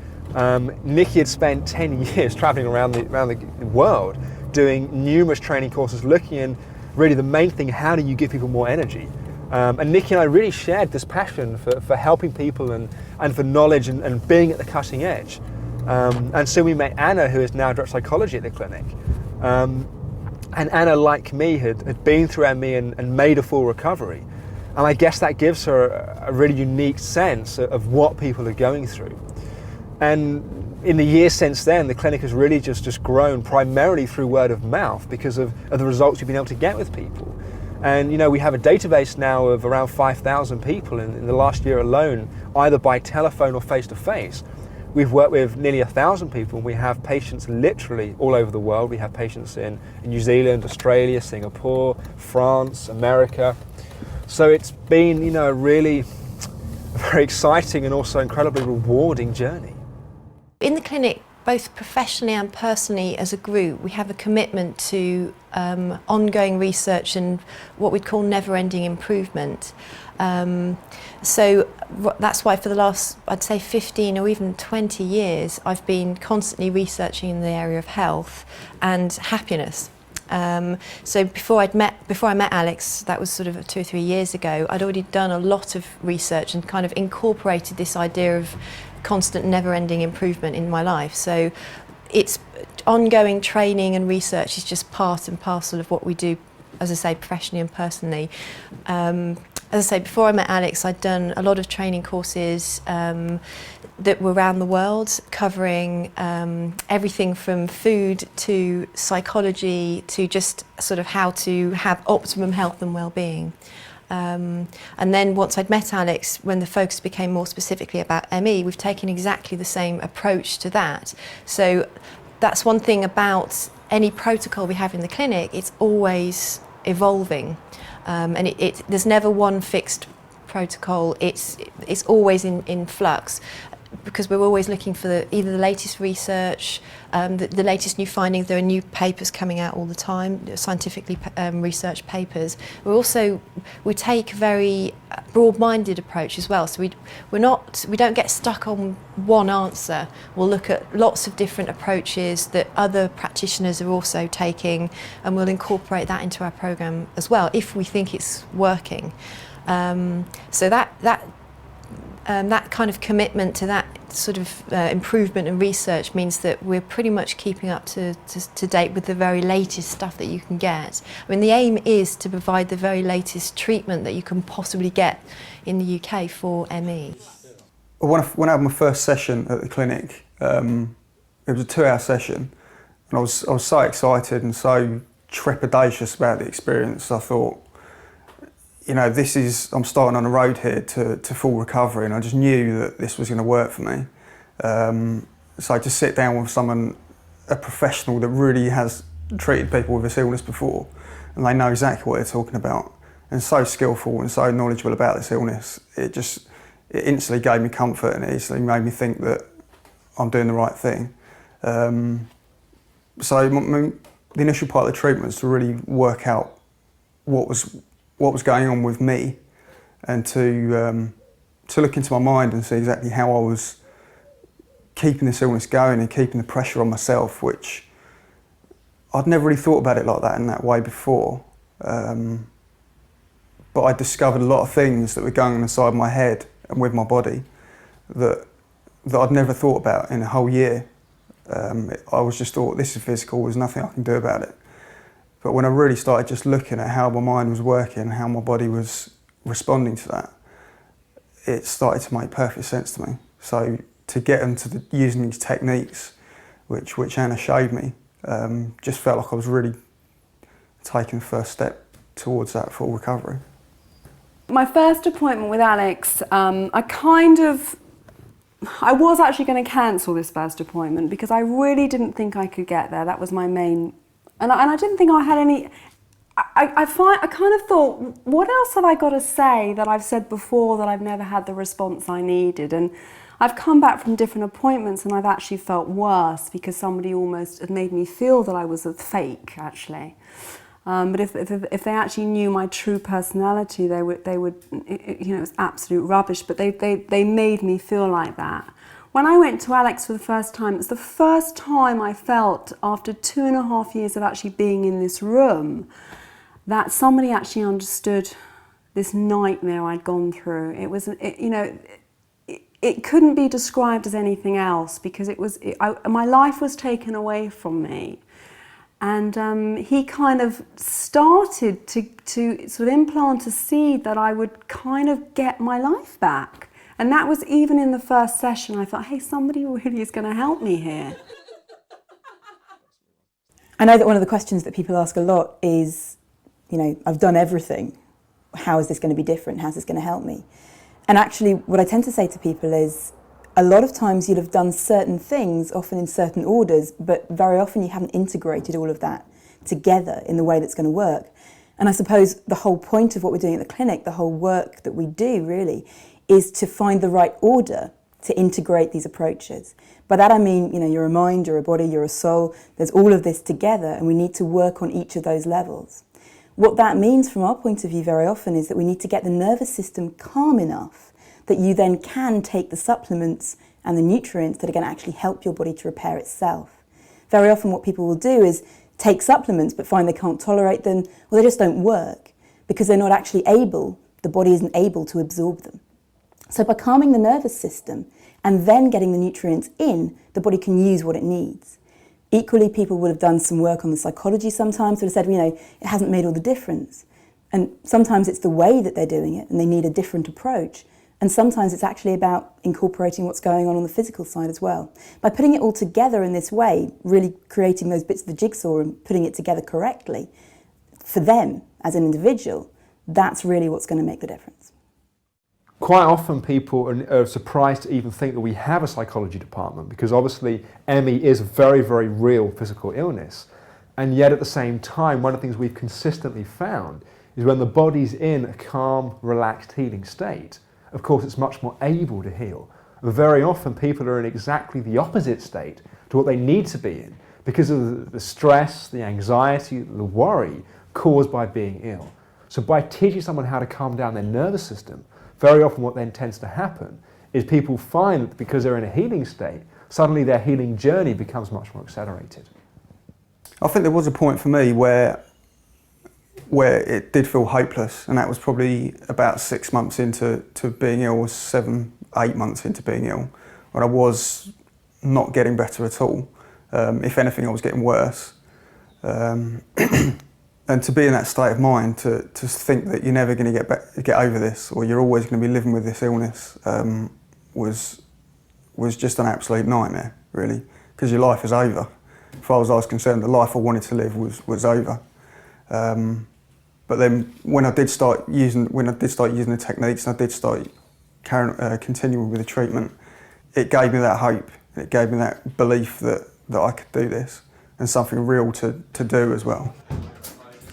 Nikki had spent 10 years traveling around the world doing numerous training courses, looking in really the main thing, how do you give people more energy? And Nikki and I really shared this passion for helping people and for knowledge and being at the cutting edge. And so we met Anna, who is now Director of Psychology at the clinic. And Anna, like me, had been through ME and made a full recovery. And I guess that gives her a really unique sense of what people are going through. And in the years since then, the clinic has really just grown primarily through word of mouth because of the results we've been able to get with people. And we have a database now of around 5,000 people in the last year alone, either by telephone or face-to-face. We've worked with nearly 1,000 people, and we have patients literally all over the world. We have patients in New Zealand, Australia, Singapore, France, America. So it's been, a really very exciting and also incredibly rewarding journey. In the clinic, both professionally and personally as a group, we have a commitment to ongoing research and what we'd call never-ending improvement. So that's why for the last, I'd say 15 or even 20 years, I've been constantly researching in the area of health and happiness. So before I met Alex, that was sort of 2 or 3 years ago, I'd already done a lot of research and kind of incorporated this idea of constant never-ending improvement in my life. So it's ongoing training and research is just part and parcel of what we do, as I say, professionally and personally. As I say, before I met Alex, I'd done a lot of training courses that were around the world, covering everything from food to psychology to just sort of how to have optimum health and well-being. And then once I'd met Alex, when the focus became more specifically about ME, we've taken exactly the same approach to that. So that's one thing about any protocol we have in the clinic, it's always evolving. And there's never one fixed protocol, it's always in flux, because we're always looking for either the latest research, the latest new findings. There are new papers coming out all the time, scientifically researched papers. We take a very broad-minded approach as well. So we don't get stuck on one answer. We'll look at lots of different approaches that other practitioners are also taking, and we'll incorporate that into our program as well if we think it's working. So that kind of commitment to that sort of improvement and research means that we're pretty much keeping up to date with the very latest stuff that you can get. I mean, the aim is to provide the very latest treatment that you can possibly get in the UK for ME. When I had my first session at the clinic, it was a 2-hour session, and I was so excited and so trepidatious about the experience. I thought, I'm starting on a road here to full recovery, and I just knew that this was going to work for me. So to sit down with a professional that really has treated people with this illness before, and they know exactly what they're talking about, and so skillful and so knowledgeable about this illness, it instantly gave me comfort, and it instantly made me think that I'm doing the right thing. So the initial part of the treatment was to really work out what was going on with me, and to look into my mind and see exactly how I was keeping this illness going and keeping the pressure on myself, which I'd never really thought about it like that in that way before. but I discovered a lot of things that were going on inside my head and with my body that I'd never thought about in a whole year. I was just thought, this is physical, there's nothing I can do about it. But when I really started just looking at how my mind was working and how my body was responding to that, it started to make perfect sense to me. So to get into using these techniques, which Anna showed me, just felt like I was really taking the first step towards that full recovery. My first appointment with Alex, I was actually going to cancel this first appointment because I really didn't think I could get there. That was my main, and I didn't think I had any. I kind of thought, what else have I got to say that I've said before that I've never had the response I needed? And I've come back from different appointments and I've actually felt worse because somebody almost had made me feel that I was a fake, actually. But if they actually knew my true personality, they would, it was absolute rubbish, but they made me feel like that. When I went to Alex for the first time, it's the first time I felt, after 2.5 years of actually being in this room, that somebody actually understood this nightmare I'd gone through. It was, it couldn't be described as anything else because my life was taken away from me. And he kind of started to sort of implant a seed that I would kind of get my life back. And that was even in the first session. I thought, hey, somebody really is going to help me here. I know that one of the questions that people ask a lot is, I've done everything. How is this going to be different? How's this going to help me? And actually, what I tend to say to people is, a lot of times you'll have done certain things, often in certain orders, but very often you haven't integrated all of that together in the way that's going to work. And I suppose the whole point of what we're doing at the clinic, the whole work that we do really, is to find the right order to integrate these approaches. By that I mean, you're a mind, you're a body, you're a soul, there's all of this together and we need to work on each of those levels. What that means from our point of view very often is that we need to get the nervous system calm enough that you then can take the supplements and the nutrients that are going to actually help your body to repair itself. Very often what people will do is take supplements but find they can't tolerate them, or they just don't work because they're not actually able, the body isn't able to absorb them. So by calming the nervous system and then getting the nutrients in, the body can use what it needs. Equally, people would have done some work on the psychology sometimes, would have said, it hasn't made all the difference. And sometimes it's the way that they're doing it and they need a different approach. And sometimes it's actually about incorporating what's going on the physical side as well. By putting it all together in this way, really creating those bits of the jigsaw and putting it together correctly, for them as an individual, that's really what's going to make the difference. Quite often people are surprised to even think that we have a psychology department because obviously ME is a very, very real physical illness. And yet at the same time, one of the things we've consistently found is when the body's in a calm, relaxed, healing state, of course it's much more able to heal. Very often people are in exactly the opposite state to what they need to be in because of the stress, the anxiety, the worry caused by being ill. So by teaching someone how to calm down their nervous system, very often what then tends to happen is people find that because they're in a healing state, suddenly their healing journey becomes much more accelerated. I think there was a point for me where it did feel hopeless, and that was probably about 6 months into being ill, or 7, 8 months into being ill, when I was not getting better at all. If anything, I was getting worse. And to be in that state of mind, to think that you're never going to get over this, or you're always going to be living with this illness, was just an absolute nightmare, really, because your life is over. As far as I was concerned, the life I wanted to live was over. But then when I did start using the techniques and I did start continuing with the treatment, it gave me that hope. It gave me that belief that I could do this, and something real to do as well.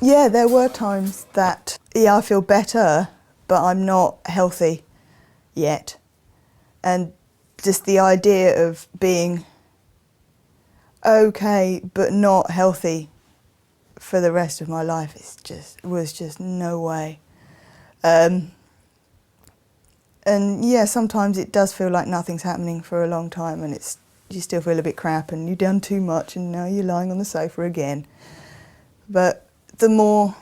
Yeah, there were times that, I feel better, but I'm not healthy yet. And just the idea of being okay, but not healthy for the rest of my life was just no way. And yeah, sometimes it does feel like nothing's happening for a long time, and you still feel a bit crap and you've done too much and now you're lying on the sofa again. But the more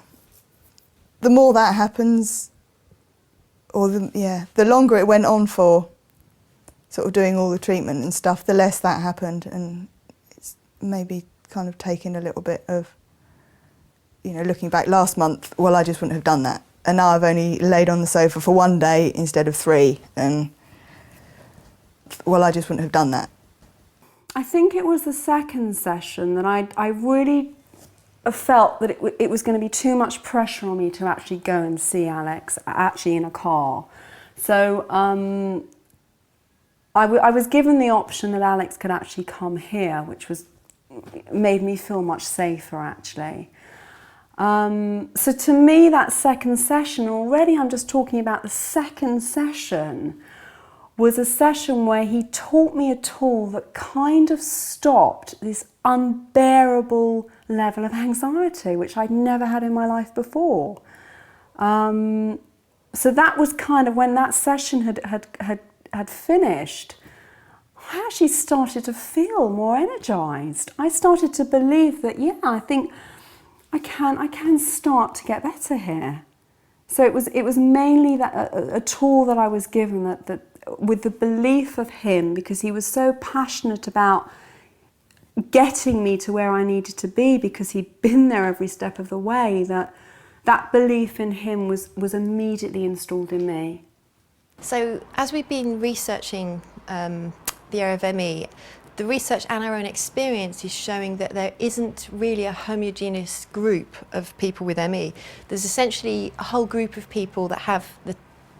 the more that happens, or the longer it went on for, sort of doing all the treatment and stuff, the less that happened, and it's maybe kind of taken a little bit of, you know, looking back last month, well, I just wouldn't have done that. And now I've only laid on the sofa for 1 day instead of 3, and well, I just wouldn't have done that. I think it was the second session that I really felt that it was going to be too much pressure on me to actually go and see Alex, actually in a car. So I was given the option that Alex could actually come here, which made me feel much safer, actually. So to me, that second session, already I'm just talking about the second session, was a session where he taught me a tool that kind of stopped this unbearable level of anxiety, which I'd never had in my life before. So that was kind of when that session had finished, I actually started to feel more energised. I started to believe that, yeah, I think I can start to get better here. So it was mainly that a tool that I was given that with the belief of him, because he was so passionate about getting me to where I needed to be, because he'd been there every step of the way, that belief in him was immediately installed in me. So as we've been researching the area of ME, the research and our own experience is showing that there isn't really a homogeneous group of people with ME. There's essentially a whole group of people that have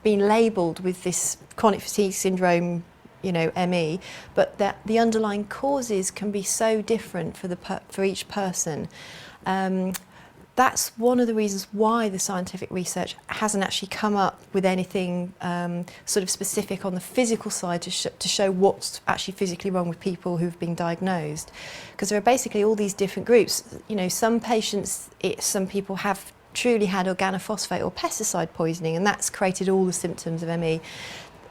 been labelled with this chronic fatigue syndrome, you know, ME, but that the underlying causes can be so different for each person. That's one of the reasons why the scientific research hasn't actually come up with anything sort of specific on the physical side to show what's actually physically wrong with people who've been diagnosed. Because there are basically all these different groups. You know, some patients, some people have truly had organophosphate or pesticide poisoning, and that's created all the symptoms of ME.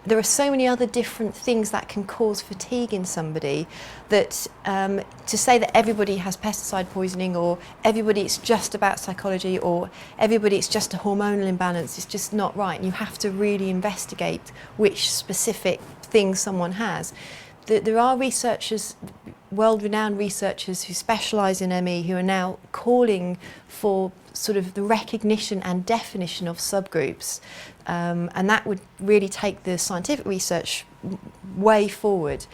There are so many other different things that can cause fatigue in somebody that to say that everybody has pesticide poisoning, or everybody it's just about psychology, or everybody it's just a hormonal imbalance, is just not right. And you have to really investigate which specific thing someone has. There are researchers, world-renowned researchers who specialise in ME, who are now calling for sort of the recognition and definition of subgroups, and that would really take the scientific research way forward,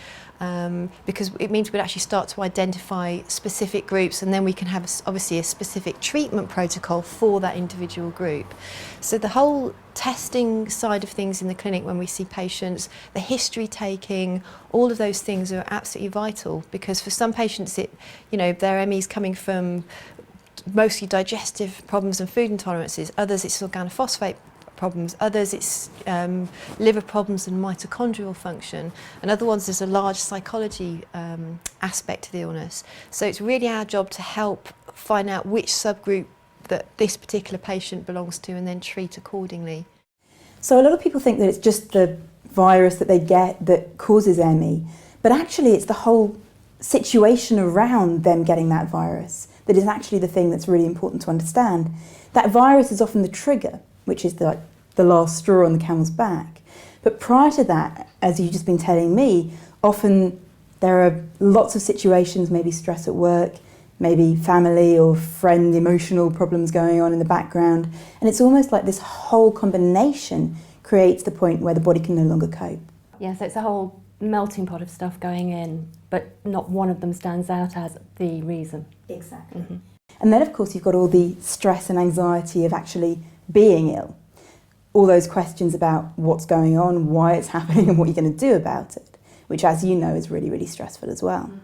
because it means we'd actually start to identify specific groups, and then we can have obviously a specific treatment protocol for that individual group. So the whole testing side of things in the clinic, when we see patients, the history taking, all of those things are absolutely vital, because for some patients, their ME is coming from mostly digestive problems and food intolerances. Others it's organophosphate problems. Others it's liver problems and mitochondrial function. And other ones there's a large psychology aspect to the illness. So it's really our job to help find out which subgroup that this particular patient belongs to, and then treat accordingly. So a lot of people think that it's just the virus that they get that causes ME, but actually it's the whole situation around them getting that virus that is actually the thing that's really important to understand. That virus is often the trigger, which is the last straw on the camel's back. But prior to that, as you've just been telling me, often there are lots of situations, maybe stress at work, maybe family or friend emotional problems going on in the background, and it's almost like this whole combination creates the point where the body can no longer cope. Yeah, so it's a whole melting pot of stuff going in, but not one of them stands out as the reason. Exactly. Mm-hmm. And then of course you've got all the stress and anxiety of actually being ill. All those questions about what's going on, why it's happening, and what you're going to do about it, which, as you know, is really, really stressful as well. Mm.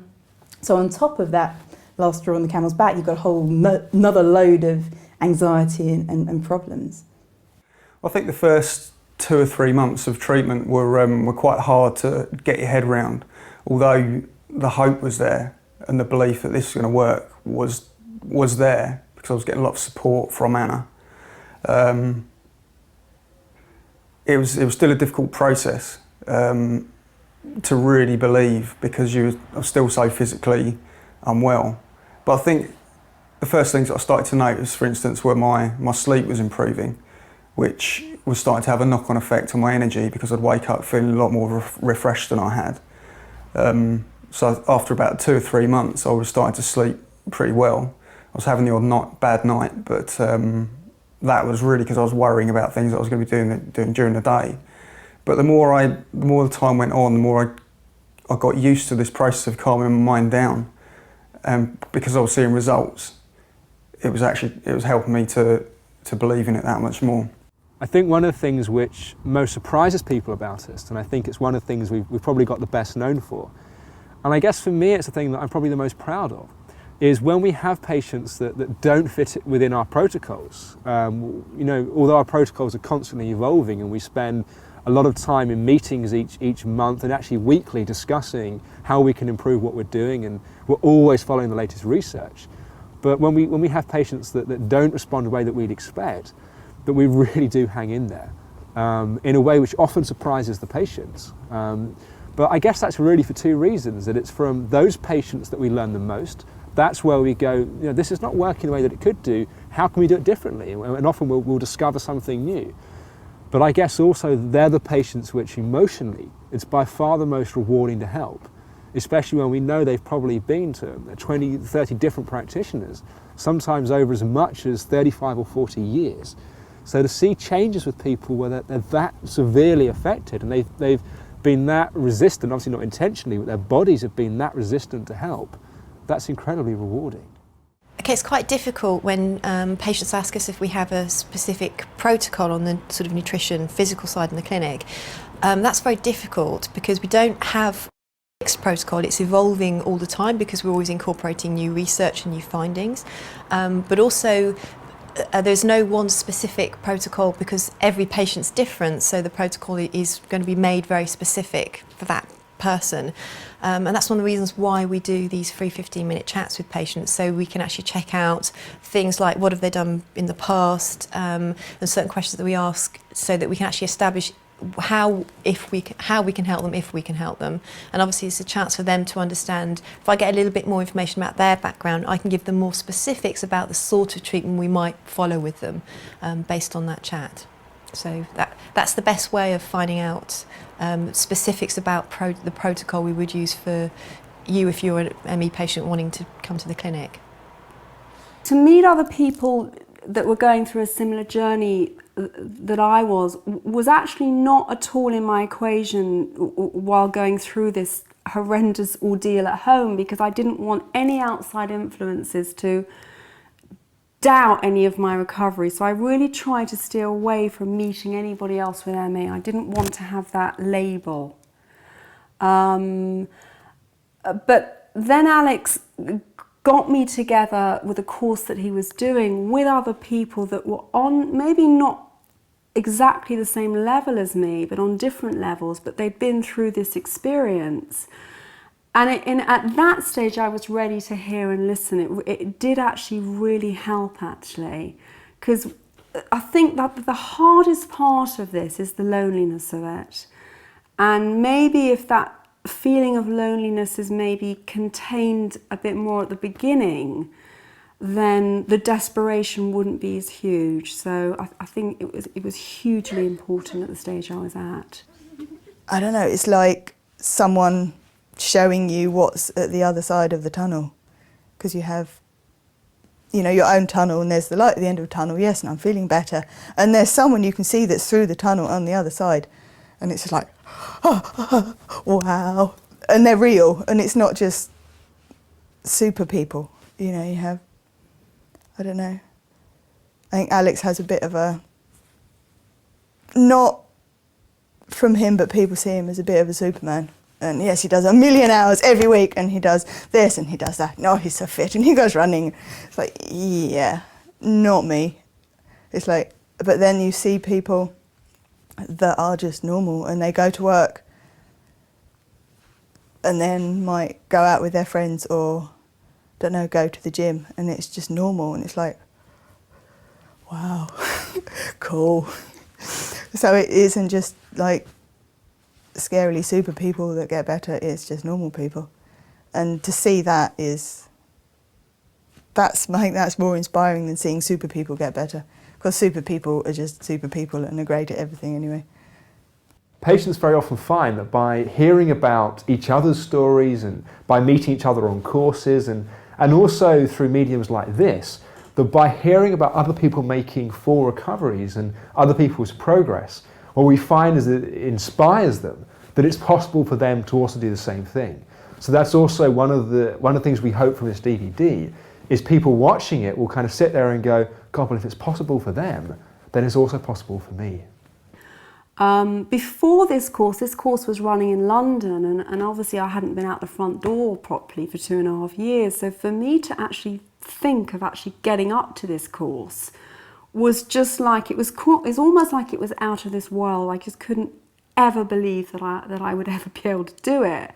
So on top of that last straw on the camel's back, you've got a whole another load of anxiety and problems. I think the first 2 or 3 months of treatment were quite hard to get your head around. Although the hope was there and the belief that this was going to work was there, because I was getting a lot of support from Anna. It was still a difficult process to really believe, because I was still so physically unwell. But I think the first things that I started to notice, for instance, were my sleep was improving, which was starting to have a knock-on effect on my energy because I'd wake up feeling a lot more refreshed than I had. So after about 2 or 3 months, I was starting to sleep pretty well. I was having the odd bad night, but that was really because I was worrying about things that I was going to be doing during the day. But the more the time went on, the more I got used to this process of calming my mind down, and because I was seeing results, it was helping me to believe in it that much more. I think one of the things which most surprises people about us, and I think it's one of the things we've probably got the best known for, and I guess for me it's the thing that I'm probably the most proud of, is when we have patients that don't fit within our protocols. You know, although our protocols are constantly evolving and we spend a lot of time in meetings each month and actually weekly discussing how we can improve what we're doing, and we're always following the latest research. But when we have patients that don't respond the way that we'd expect, that we really do hang in there in a way which often surprises the patients. But I guess that's really for 2 reasons, that it's from those patients that we learn the most. That's where we go, you know, this is not working the way that it could do, how can we do it differently? And often we'll discover something new. But I guess also they're the patients which emotionally, it's by far the most rewarding to help, especially when we know they've probably been to 20, 30 different practitioners, sometimes over as much as 35 or 40 years. So to see changes with people where they're that severely affected and they've been that resistant, obviously not intentionally, but their bodies have been that resistant to help, that's incredibly rewarding. Okay, it's quite difficult when patients ask us if we have a specific protocol on the sort of nutrition, physical side in the clinic. That's very difficult because we don't have a fixed protocol. It's evolving all the time because we're always incorporating new research and new findings. But also, there's no one specific protocol because every patient's different, so the protocol is going to be made very specific for that person. And that's one of the reasons why we do these free 15-minute chats with patients, so we can actually check out things like what have they done in the past, and certain questions that we ask, so that we can actually establish how we can help them, if we can help them. And obviously it's a chance for them to understand. If I get a little bit more information about their background, I can give them more specifics about the sort of treatment we might follow with them based on that chat. So that's the best way of finding out specifics about the protocol we would use for you if you're an ME patient wanting to come to the clinic. To meet other people that were going through a similar journey that I was actually not at all in my equation while going through this horrendous ordeal at home, because I didn't want any outside influences to doubt any of my recovery. So I really tried to steer away from meeting anybody else with ME. I didn't want to have that label. But then Alex got me together with a course that he was doing with other people that were on maybe not exactly the same level as me, but on different levels, but they'd been through this experience. And at that stage, I was ready to hear and listen. It did actually really help, actually, because I think that the hardest part of this is the loneliness of it. And maybe if that feeling of loneliness is maybe contained a bit more at the beginning, then the desperation wouldn't be as huge. So I think it was hugely important at the stage I was at. I don't know, it's like someone showing you what's at the other side of the tunnel, because you have, you know, your own tunnel and there's the light at the end of the tunnel, yes, and I'm feeling better, and there's someone you can see that's through the tunnel on the other side, and it's just like, oh, wow, and they're real, and it's not just super people, you know. You have, I don't know, I think Alex has a bit of a, not from him, but people see him as a bit of a Superman. And yes, he does 1,000,000 hours every week, and he does this and he does that. No, he's so fit, and he goes running. It's like, yeah, not me. It's like, but then you see people that are just normal, and they go to work and then might go out with their friends or, don't know, go to the gym, and it's just normal, and it's like, wow, cool. So it isn't just like scarily super people that get better, it's just normal people. And to see that is I think that's more inspiring than seeing super people get better, because super people are just super people and are great at everything anyway. Patients very often find that by hearing about each other's stories and by meeting each other on courses and also through mediums like this, that by hearing about other people making full recoveries and other people's progress, what we find is that it inspires them, that it's possible for them to also do the same thing. So that's also one of the things we hope from this DVD, is people watching it will kind of sit there and go, God, well, if it's possible for them, then it's also possible for me. Before this course was running in London, and obviously I hadn't been out the front door properly for 2.5 years. So for me to actually think of actually getting up to this course was just like, it was almost like it was out of this world. I just couldn't ever believe that I would ever be able to do it.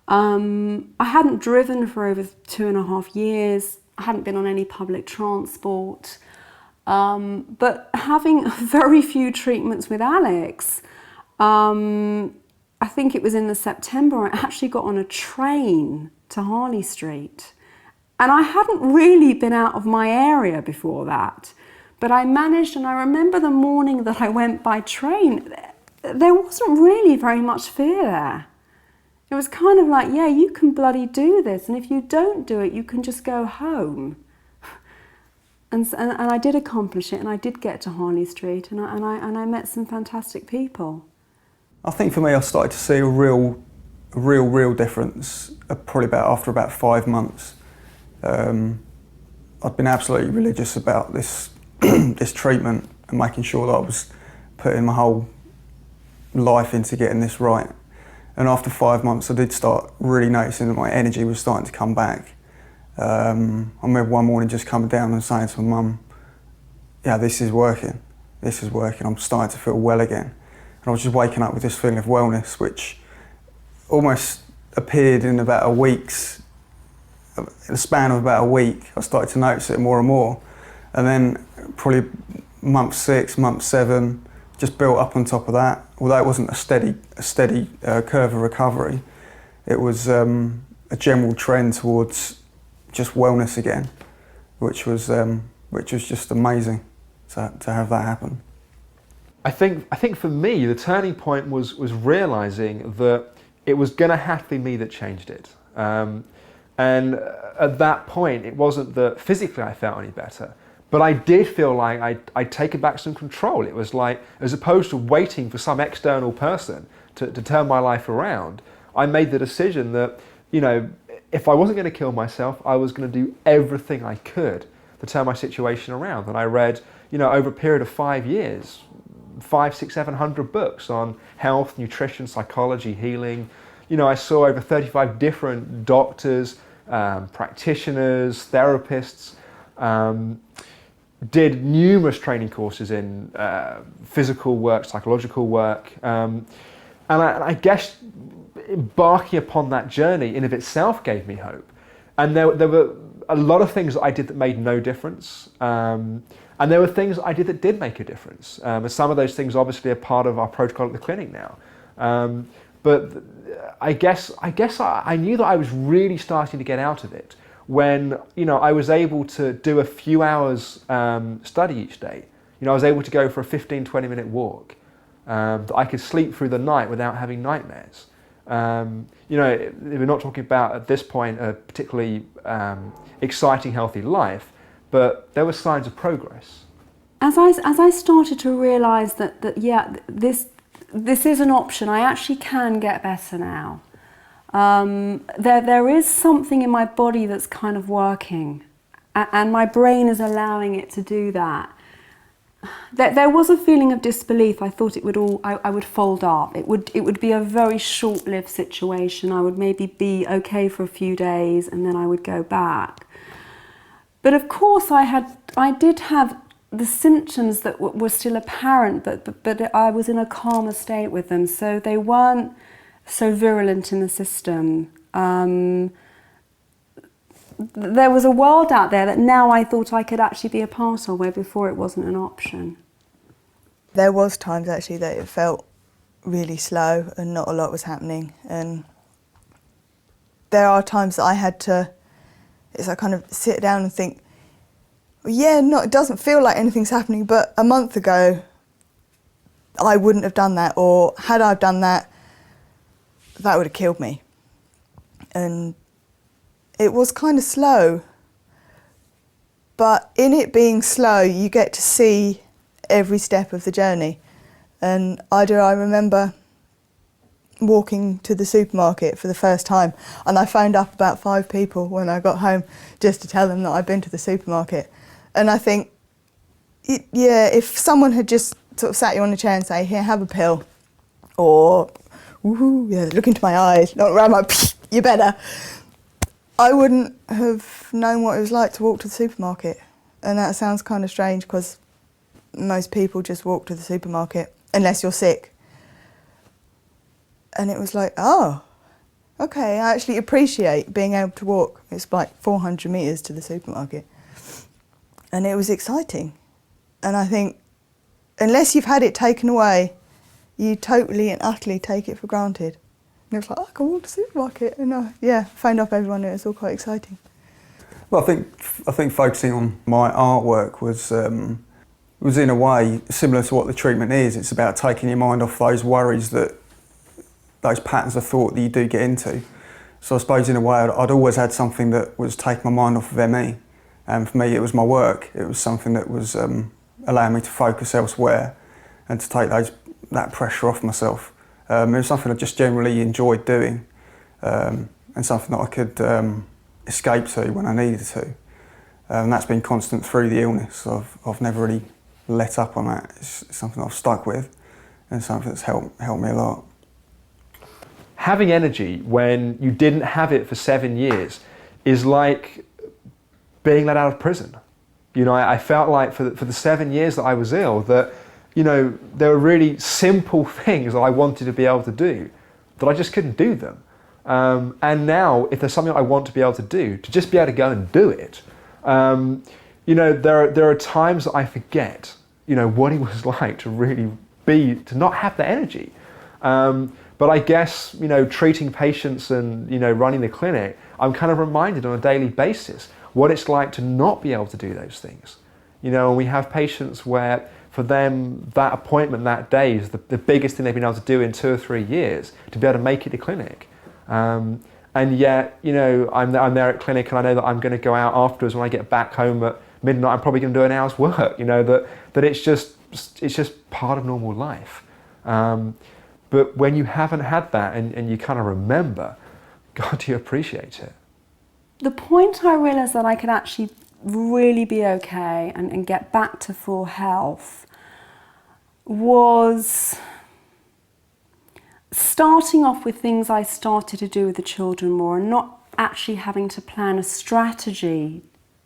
I hadn't driven for over 2.5 years. I hadn't been on any public transport. But having very few treatments with Alex, I think it was in the September, I actually got on a train to Harley Street. And I hadn't really been out of my area before that. But I managed, and I remember the morning that I went by train, there wasn't really very much fear there. It was kind of like, yeah, you can bloody do this, and if you don't do it, you can just go home. And I did accomplish it, and I did get to Harley Street, and I met some fantastic people. I think for me, I started to see a real difference probably after about 5 months. I'd been absolutely religious about this this treatment and making sure that I was putting my whole life into getting this right. And after 5 months, I did start really noticing that my energy was starting to come back. I remember one morning just coming down and saying to my mum, yeah, this is working, I'm starting to feel well again. And I was just waking up with this feeling of wellness, which almost appeared in about in the span of about a week. I started to notice it more and more. And then probably month 6, month 7, just built up on top of that. Although it wasn't a steady curve of recovery, it was a general trend towards just wellness again, which was just amazing to have that happen. I think for me, the turning point was realising that it was going to have to be me that changed it. And at that point, it wasn't that physically I felt any better, but I did feel like I'd taken back some control. It was like, as opposed to waiting for some external person to turn my life around, I made the decision that, you know, if I wasn't going to kill myself, I was going to do everything I could to turn my situation around. And I read, you know, over a period of 5 years, 500, 600, 700 books on health, nutrition, psychology, healing. You know, I saw over 35 different doctors, practitioners, therapists, did numerous training courses in physical work, psychological work. And I guess embarking upon that journey in of itself gave me hope. And there were a lot of things that I did that made no difference. And there were things that I did that did make a difference. And some of those things obviously are part of our protocol at the clinic now. But I guess I knew that I was really starting to get out of it when, you know, I was able to do a few hours study each day. You know, I was able to go for a 15-20 minute walk. That I could sleep through the night without having nightmares. You know, we're not talking about at this point a particularly exciting, healthy life, but there were signs of progress. As I started to realise that yeah, this is an option. I actually can get better now. There is something in my body that's kind of working, and my brain is allowing it to do that. There was a feeling of disbelief. I thought I would fold up. It would be a very short-lived situation. I would maybe be okay for a few days and then I would go back. But of course I did have the symptoms that were still apparent, but I was in a calmer state with them, so they weren't so virulent in the system. There was a world out there that now I thought I could actually be a part of, where before it wasn't an option. There was times actually that it felt really slow and not a lot was happening, and there are times that I had to, It's I kind of sit down and think, well, yeah, no, it doesn't feel like anything's happening, but a month ago I wouldn't have done that, or had I done that, that would have killed me. And it was kind of slow, but in it being slow, you get to see every step of the journey. And I remember walking to the supermarket for the first time, and I phoned up about 5 people when I got home just to tell them that I'd been to the supermarket. And I think, yeah, if someone had just sort of sat you on a chair and say, here, have a pill, or, woohoo, yeah, look into my eyes, not around my, you better, I wouldn't have known what it was like to walk to the supermarket. And that sounds kind of strange because most people just walk to the supermarket unless you're sick. And it was like, oh, okay, I actually appreciate being able to walk. It's like 400 metres to the supermarket. And it was exciting. And I think, unless you've had it taken away, you totally and utterly take it for granted. And it was like, oh, I can walk to the supermarket. And phoned up everyone, and it was all quite exciting. Well, I think focusing on my artwork was in a way similar to what the treatment is. It's about taking your mind off those worries, those patterns of thought that you do get into. So I suppose in a way I'd always had something that was taking my mind off of ME. And for me it was my work. It was something that was allowing me to focus elsewhere and to take that pressure off myself. It was something I just generally enjoyed doing, and something that I could escape to when I needed to. And that's been constant through the illness. I've never really let up on that. It's something I've stuck with, and something that's helped me a lot. Having energy when you didn't have it for 7 years is like being let out of prison. You know, I felt like for the 7 years that I was ill that, you know, there were really simple things that I wanted to be able to do that I just couldn't do them. And now, if there's something I want to be able to do, to just be able to go and do it. You know, there are times that I forget, you know, what it was like to really to not have the energy. But I guess, you know, treating patients and, you know, running the clinic, I'm kind of reminded on a daily basis what it's like to not be able to do those things. You know, and we have patients where for them that appointment that day is the biggest thing they've been able to do in 2 or 3 years to be able to make it to clinic. And yet, you know, I'm there at clinic and I know that I'm going to go out afterwards when I get back home at midnight. I'm probably going to do an hour's work. You know, that it's just part of normal life. But when you haven't had that and you kind of remember, God, do you appreciate it? The point I realised that I could actually really be okay and get back to full health was starting off with things I started to do with the children more and not actually having to plan a strategy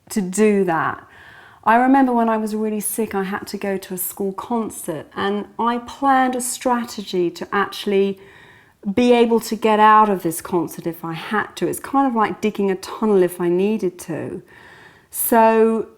to do that. I remember when I was really sick, I had to go to a school concert and I planned a strategy to actually be able to get out of this concert if I had to. It's kind of like digging a tunnel if I needed to. So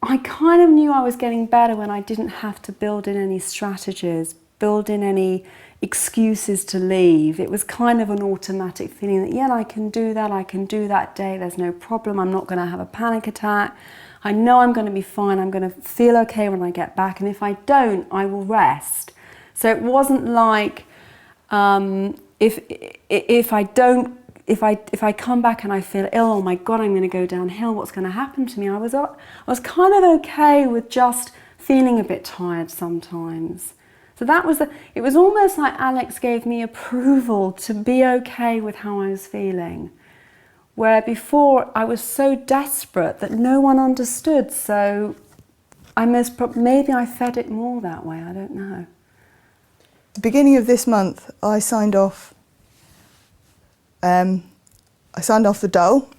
I kind of knew I was getting better when I didn't have to build in any strategies, build in any excuses to leave. It was kind of an automatic feeling that, yeah, I can do that day, there's no problem, I'm not going to have a panic attack. I know I'm going to be fine, I'm going to feel okay when I get back, and if I don't, I will rest. So it wasn't like if I come back and I feel ill, oh my God, I'm going to go downhill, what's going to happen to me? I was kind of okay with just feeling a bit tired sometimes. So it was almost like Alex gave me approval to be okay with how I was feeling. Where before I was so desperate that no one understood, so maybe I fed it more that way, I don't know. The beginning of this month, I signed off the dole,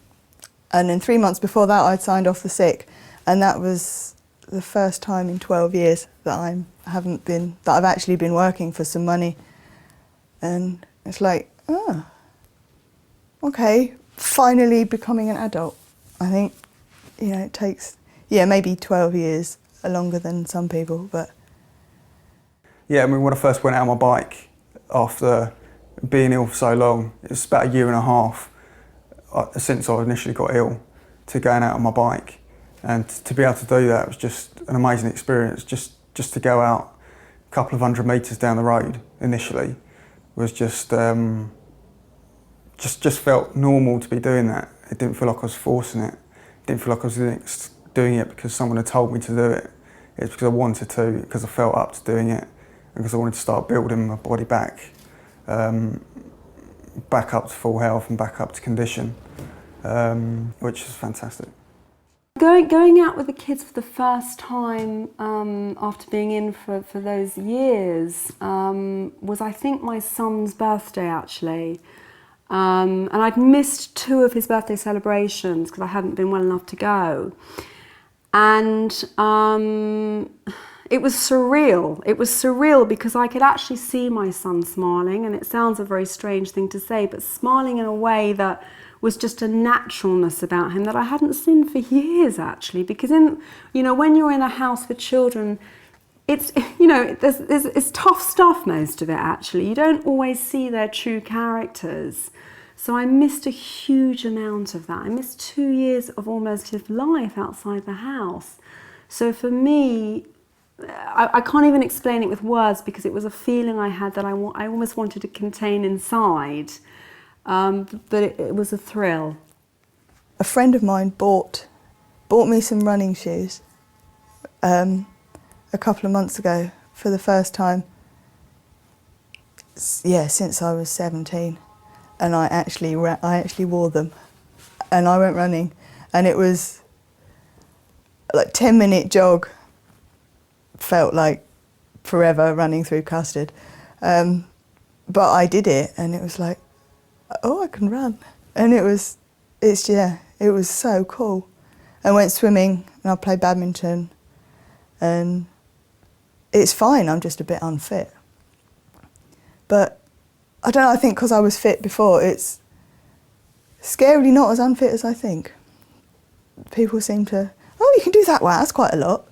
and then 3 months before that, I'd signed off the sick, and that was the first time in 12 years that I've actually been working for some money, and it's like, oh, okay, finally becoming an adult. I think, you know, it takes, maybe 12 years, longer than some people, but. Yeah, I mean, when I first went out on my bike after being ill for so long, it was about 1.5 years, since I initially got ill, to going out on my bike, and to be able to do that was just an amazing experience. Just to go out a couple of 100 metres down the road initially was just felt normal to be doing that. It didn't feel like I was forcing it. It didn't feel like I was doing it because someone had told me to do it. It's because I wanted to, because I felt up to doing it, because I wanted to start building my body back up to full health and back up to condition, which is fantastic. Going out with the kids for the first time after being in for those years was, I think, my son's birthday actually. And I'd missed 2 of his birthday celebrations because I hadn't been well enough to go. And it was surreal. It was surreal because I could actually see my son smiling, and it sounds a very strange thing to say, but smiling in a way that was just a naturalness about him that I hadn't seen for years actually. Because when you're in a house with children, it's it's tough stuff, most of it actually. You don't always see their true characters. So I missed a huge amount of that. I missed 2 years of almost his life outside the house. So for me, I can't even explain it with words because it was a feeling I had that I almost wanted to contain inside. But it was a thrill. A friend of mine bought me some running shoes a couple of months ago for the first time. Yeah, since I was 17, and I actually wore them, and I went running, and it was like 10-minute jog. Felt like forever running through custard, but I did it, and it was like, oh, I can run, and it was so cool. I went swimming and I played badminton, and it's fine. I'm just a bit unfit, but I don't know. I think because I was fit before, it's scarily not as unfit as I think. People seem to, oh, you can do that. Wow, that's quite a lot,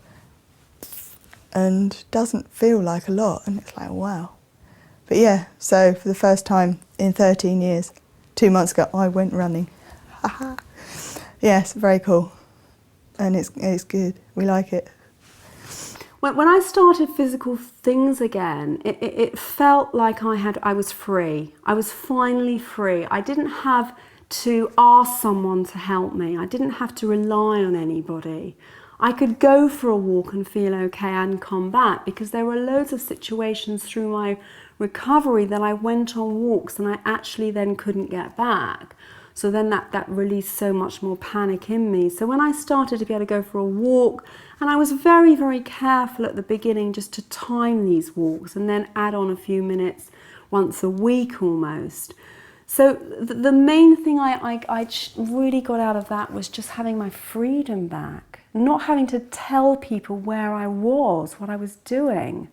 and doesn't feel like a lot, and it's like, wow. But yeah, so for the first time in 13 years, 2 months ago, I went running. Yes, very cool. And it's good. We like it. When I started physical things again, it felt like I was free. I was finally free. I didn't have to ask someone to help me. I didn't have to rely on anybody. I could go for a walk and feel okay and come back, because there were loads of situations through my recovery that I went on walks and I actually then couldn't get back. So then that released so much more panic in me. So when I started to be able to go for a walk, and I was very, very careful at the beginning just to time these walks and then add on a few minutes once a week almost. So the main thing I really got out of that was just having my freedom back, not having to tell people where I was, what I was doing.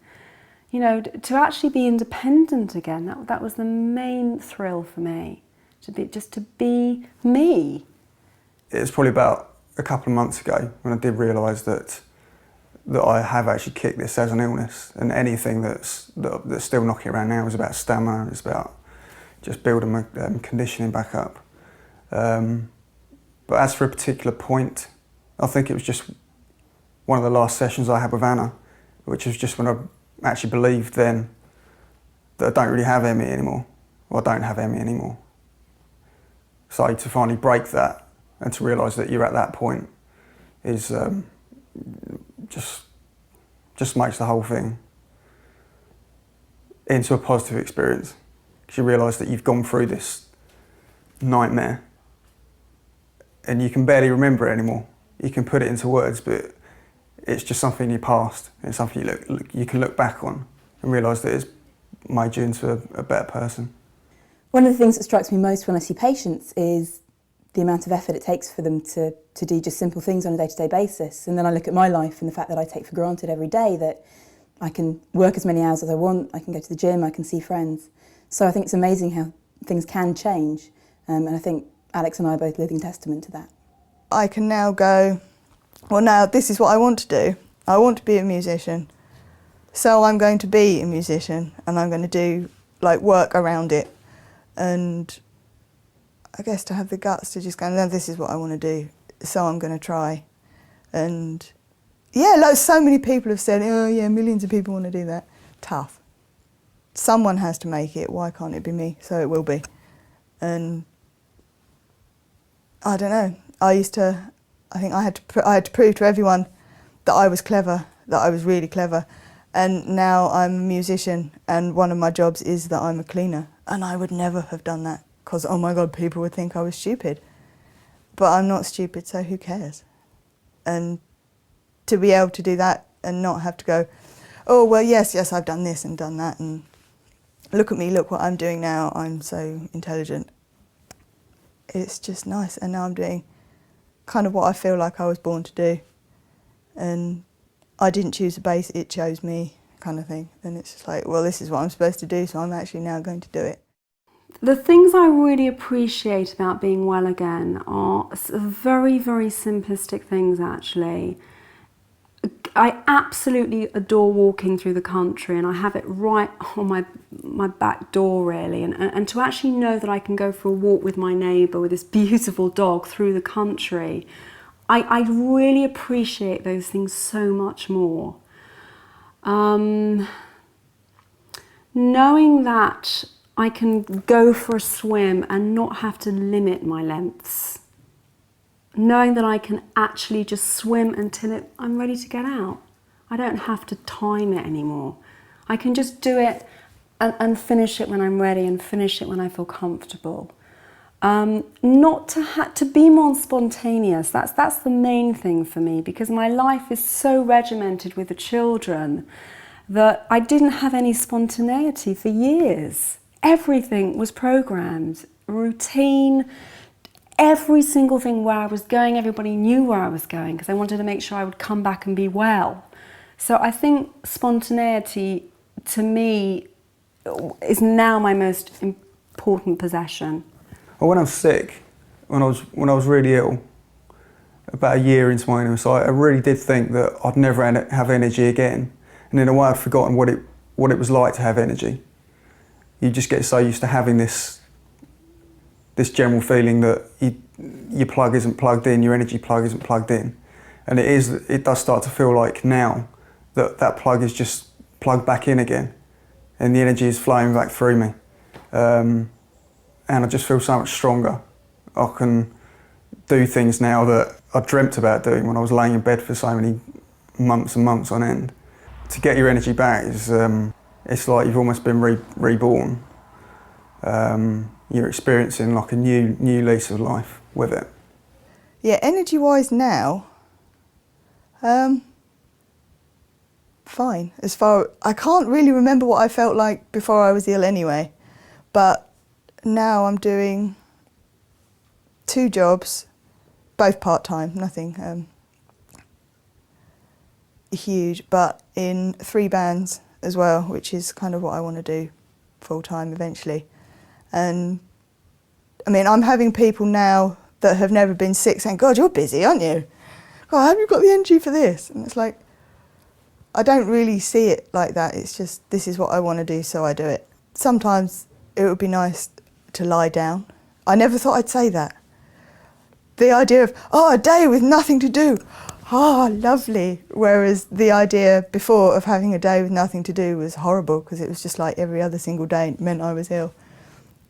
You know, to actually be independent again, that was the main thrill for me, to be me. It was probably about a couple of months ago when I did realise that I have actually kicked this as an illness, and anything that's still knocking around now is about stamina, it's about just building my conditioning back up. But as for a particular point, I think it was just one of the last sessions I had with Anna, which was just when I actually believed then that I don't really have ME anymore, or I don't have ME anymore. So to finally break that and to realise that you're at that point is just makes the whole thing into a positive experience, because you realise that you've gone through this nightmare and you can barely remember it anymore. You can put it into words, but it's just something in your past. It's something you can look back on and realise that it's made you into a better person. One of the things that strikes me most when I see patients is the amount of effort it takes for them to do just simple things on a day-to-day basis. And then I look at my life and the fact that I take for granted every day that I can work as many hours as I want, I can go to the gym, I can see friends. So I think it's amazing how things can change. And I think Alex and I are both living testament to that. I can now go, well, now this is what I want to do. I want to be a musician. So I'm going to be a musician, and I'm going to do work around it. And I guess, to have the guts to just go, no, this is what I want to do, so I'm going to try. And yeah, like so many people have said, oh yeah, millions of people want to do that. Tough. Someone has to make it, why can't it be me? So it will be. And I don't know, I think I had to prove to everyone that I was clever, that I was really clever. And now I'm a musician, and one of my jobs is that I'm a cleaner. And I would never have done that, because, oh my God, people would think I was stupid. But I'm not stupid, so who cares? And to be able to do that and not have to go, oh, well, yes, I've done this and done that, and look at me, look what I'm doing now, I'm so intelligent. It's just nice, and now I'm doing kind of what I feel like I was born to do. And I didn't choose the bass, it chose me, kind of thing. And it's just like, well, this is what I'm supposed to do, so I'm actually now going to do it. The things I really appreciate about being well again are very, very simplistic things, actually. I absolutely adore walking through the country, and I have it right on my back door, really. And to actually know that I can go for a walk with my neighbour with this beautiful dog through the country, I really appreciate those things so much more. Knowing that I can go for a swim and not have to limit my lengths. Knowing that I can actually just swim until I'm ready to get out. I don't have to time it anymore. I can just do it and finish it when I'm ready and finish it when I feel comfortable. Not to be more spontaneous, that's the main thing for me, because my life is so regimented with the children that I didn't have any spontaneity for years. Everything was programmed, routine, every single thing where I was going, everybody knew where I was going because I wanted to make sure I would come back and be well. So I think spontaneity, to me, is now my most important possession. Well, when I was sick, when I was really ill, about a year into my illness, I really did think that I'd never have energy again. And in a way, I'd forgotten what it was like to have energy. You just get so used to having this general feeling that your plug isn't plugged in, your energy plug isn't plugged in. And it does start to feel like now that plug is just plugged back in again and the energy is flowing back through me. And I just feel so much stronger. I can do things now that I dreamt about doing when I was laying in bed for so many months and months on end. To get your energy back is, it's like you've almost been reborn. You're experiencing like a new lease of life with it. Yeah, energy-wise now, fine. I can't really remember what I felt like before I was ill anyway, but now I'm doing 2 jobs, both part-time, nothing huge, but in 3 bands as well, which is kind of what I want to do full-time eventually. And I mean, I'm having people now that have never been sick saying, God, you're busy, aren't you? God, have you got the energy for this? And it's like, I don't really see it like that. It's just, this is what I want to do, so I do it. Sometimes it would be nice to lie down. I never thought I'd say that. The idea of, oh, a day with nothing to do. Oh, lovely. Whereas the idea before of having a day with nothing to do was horrible, because it was just like every other single day meant I was ill.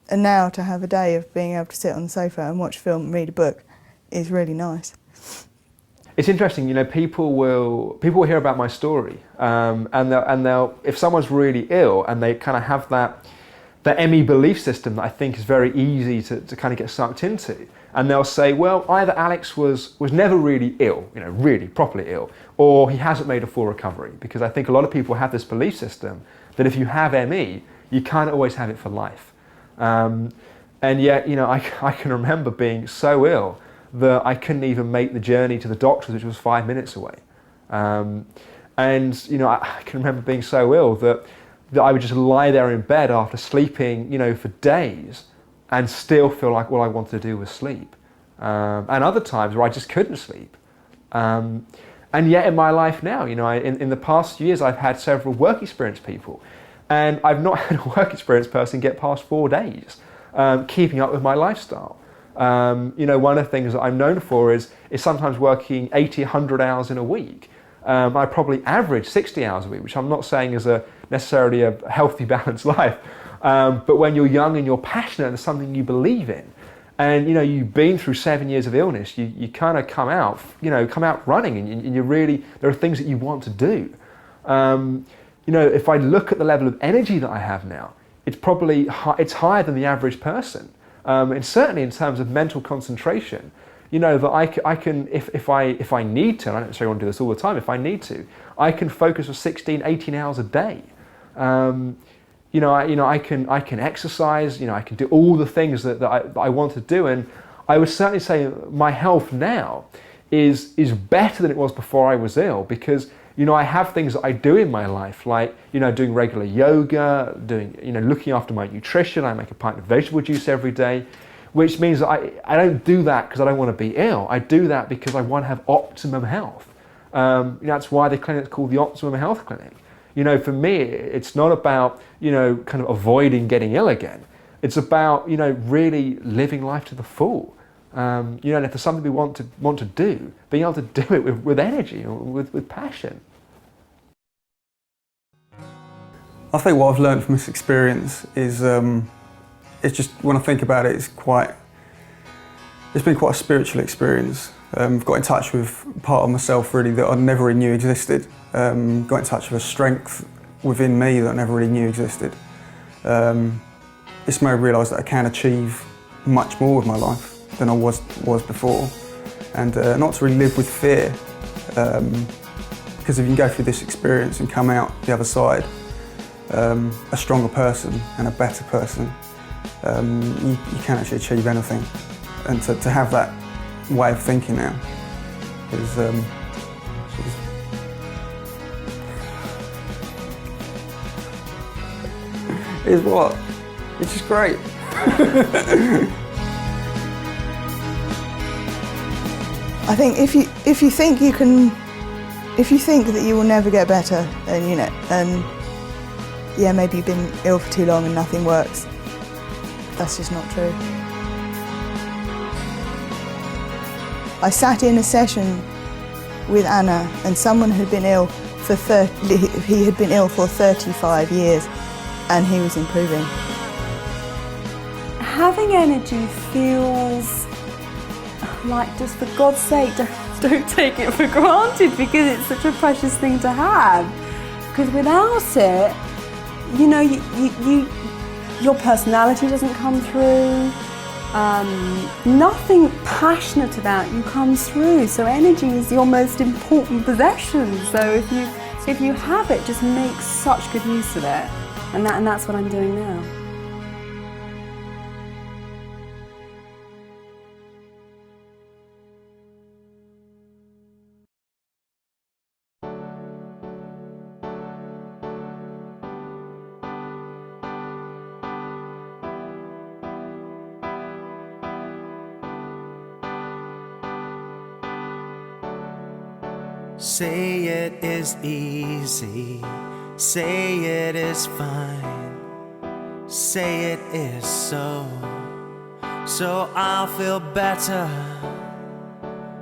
And now to have a day of being able to sit on the sofa and watch film and read a book is really nice. It's interesting, you know, people will hear about my story, and they'll if someone's really ill and they kind of have that ME belief system that I think is very easy to kind of get sucked into, and they'll say, well, either Alex was never really ill, you know, really properly ill, or he hasn't made a full recovery, because I think a lot of people have this belief system that if you have ME, you can't always have it for life. And yet, you know, I can remember being so ill that I couldn't even make the journey to the doctor's, which was 5 minutes away. And, you know, I can remember being so ill that I would just lie there in bed after sleeping, you know, for days and still feel like all I wanted to do was sleep. And other times where I just couldn't sleep. And yet in my life now, you know, in the past years, I've had several work experience people, and I've not had a work experience person get past 4 days keeping up with my lifestyle. One of the things that I'm known for is sometimes working 80, 100 hours in a week. I probably average 60 hours a week, which I'm not saying is necessarily a healthy, balanced life. But when you're young and you're passionate and it's something you believe in, and you've been through 7 years of illness, you kind of come out running, and you really, there are things that you want to do. If I look at the level of energy that I have now, it's higher than the average person, and certainly in terms of mental concentration. That I can, if I need to, and I don't necessarily want to do this all the time, if I need to, I can focus for 16, 18 hours a day. I can exercise, I can do all the things that I want to do, and I would certainly say my health now is better than it was before I was ill, because I have things that I do in my life, like doing regular yoga, looking after my nutrition. I make a pint of vegetable juice every day, which means that I don't do that because I don't want to be ill. I do that because I want to have optimum health. That's why the clinic's called the Optimum Health Clinic. For me, it's not about, kind of avoiding getting ill again. It's about, really living life to the full. And if there's something we want to do, being able to do it with energy, with passion. I think what I've learned from this experience is, it's just, when I think about it, it's been quite a spiritual experience. I've got in touch with part of myself really that I never really knew existed. Got in touch with a strength within me that I never really knew existed. This made me realise that I can achieve much more with my life than I was before, and not to really live with fear. Because if you can go through this experience and come out the other side a stronger person and a better person, you can actually achieve anything. And to have that way of thinking now is what? It's just great. I think if you think that you will never get better, then maybe you've been ill for too long and nothing works. That's just not true. I sat in a session with Anna, and someone who'd been ill for 35 years, and he was improving. Having energy feels like, just for God's sake, don't take it for granted, because it's such a precious thing to have. Because without it, your personality doesn't come through. Nothing passionate about you comes through. So energy is your most important possession. So if you have it, just make such good use of it. And that's what I'm doing now. Say it is easy, say it is fine, say it is so I'll feel better.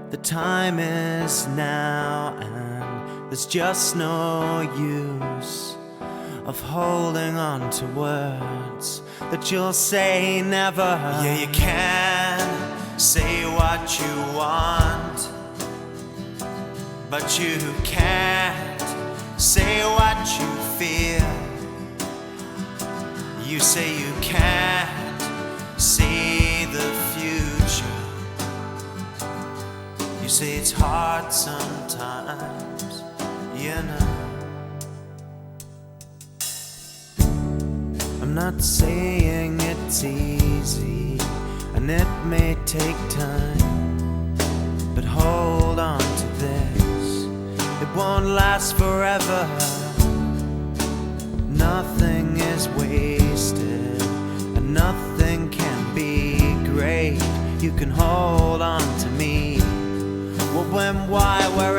The time is now, and there's just no use of holding on to words that you'll say never. Yeah, you can say what you want, but you can't say what you feel. You say you can't see the future. You say it's hard sometimes, I'm not saying it's easy, and it may take time, but hold on to this. It won't last forever. Nothing is wasted, and nothing can be great. You can hold on to me. What, when, why, where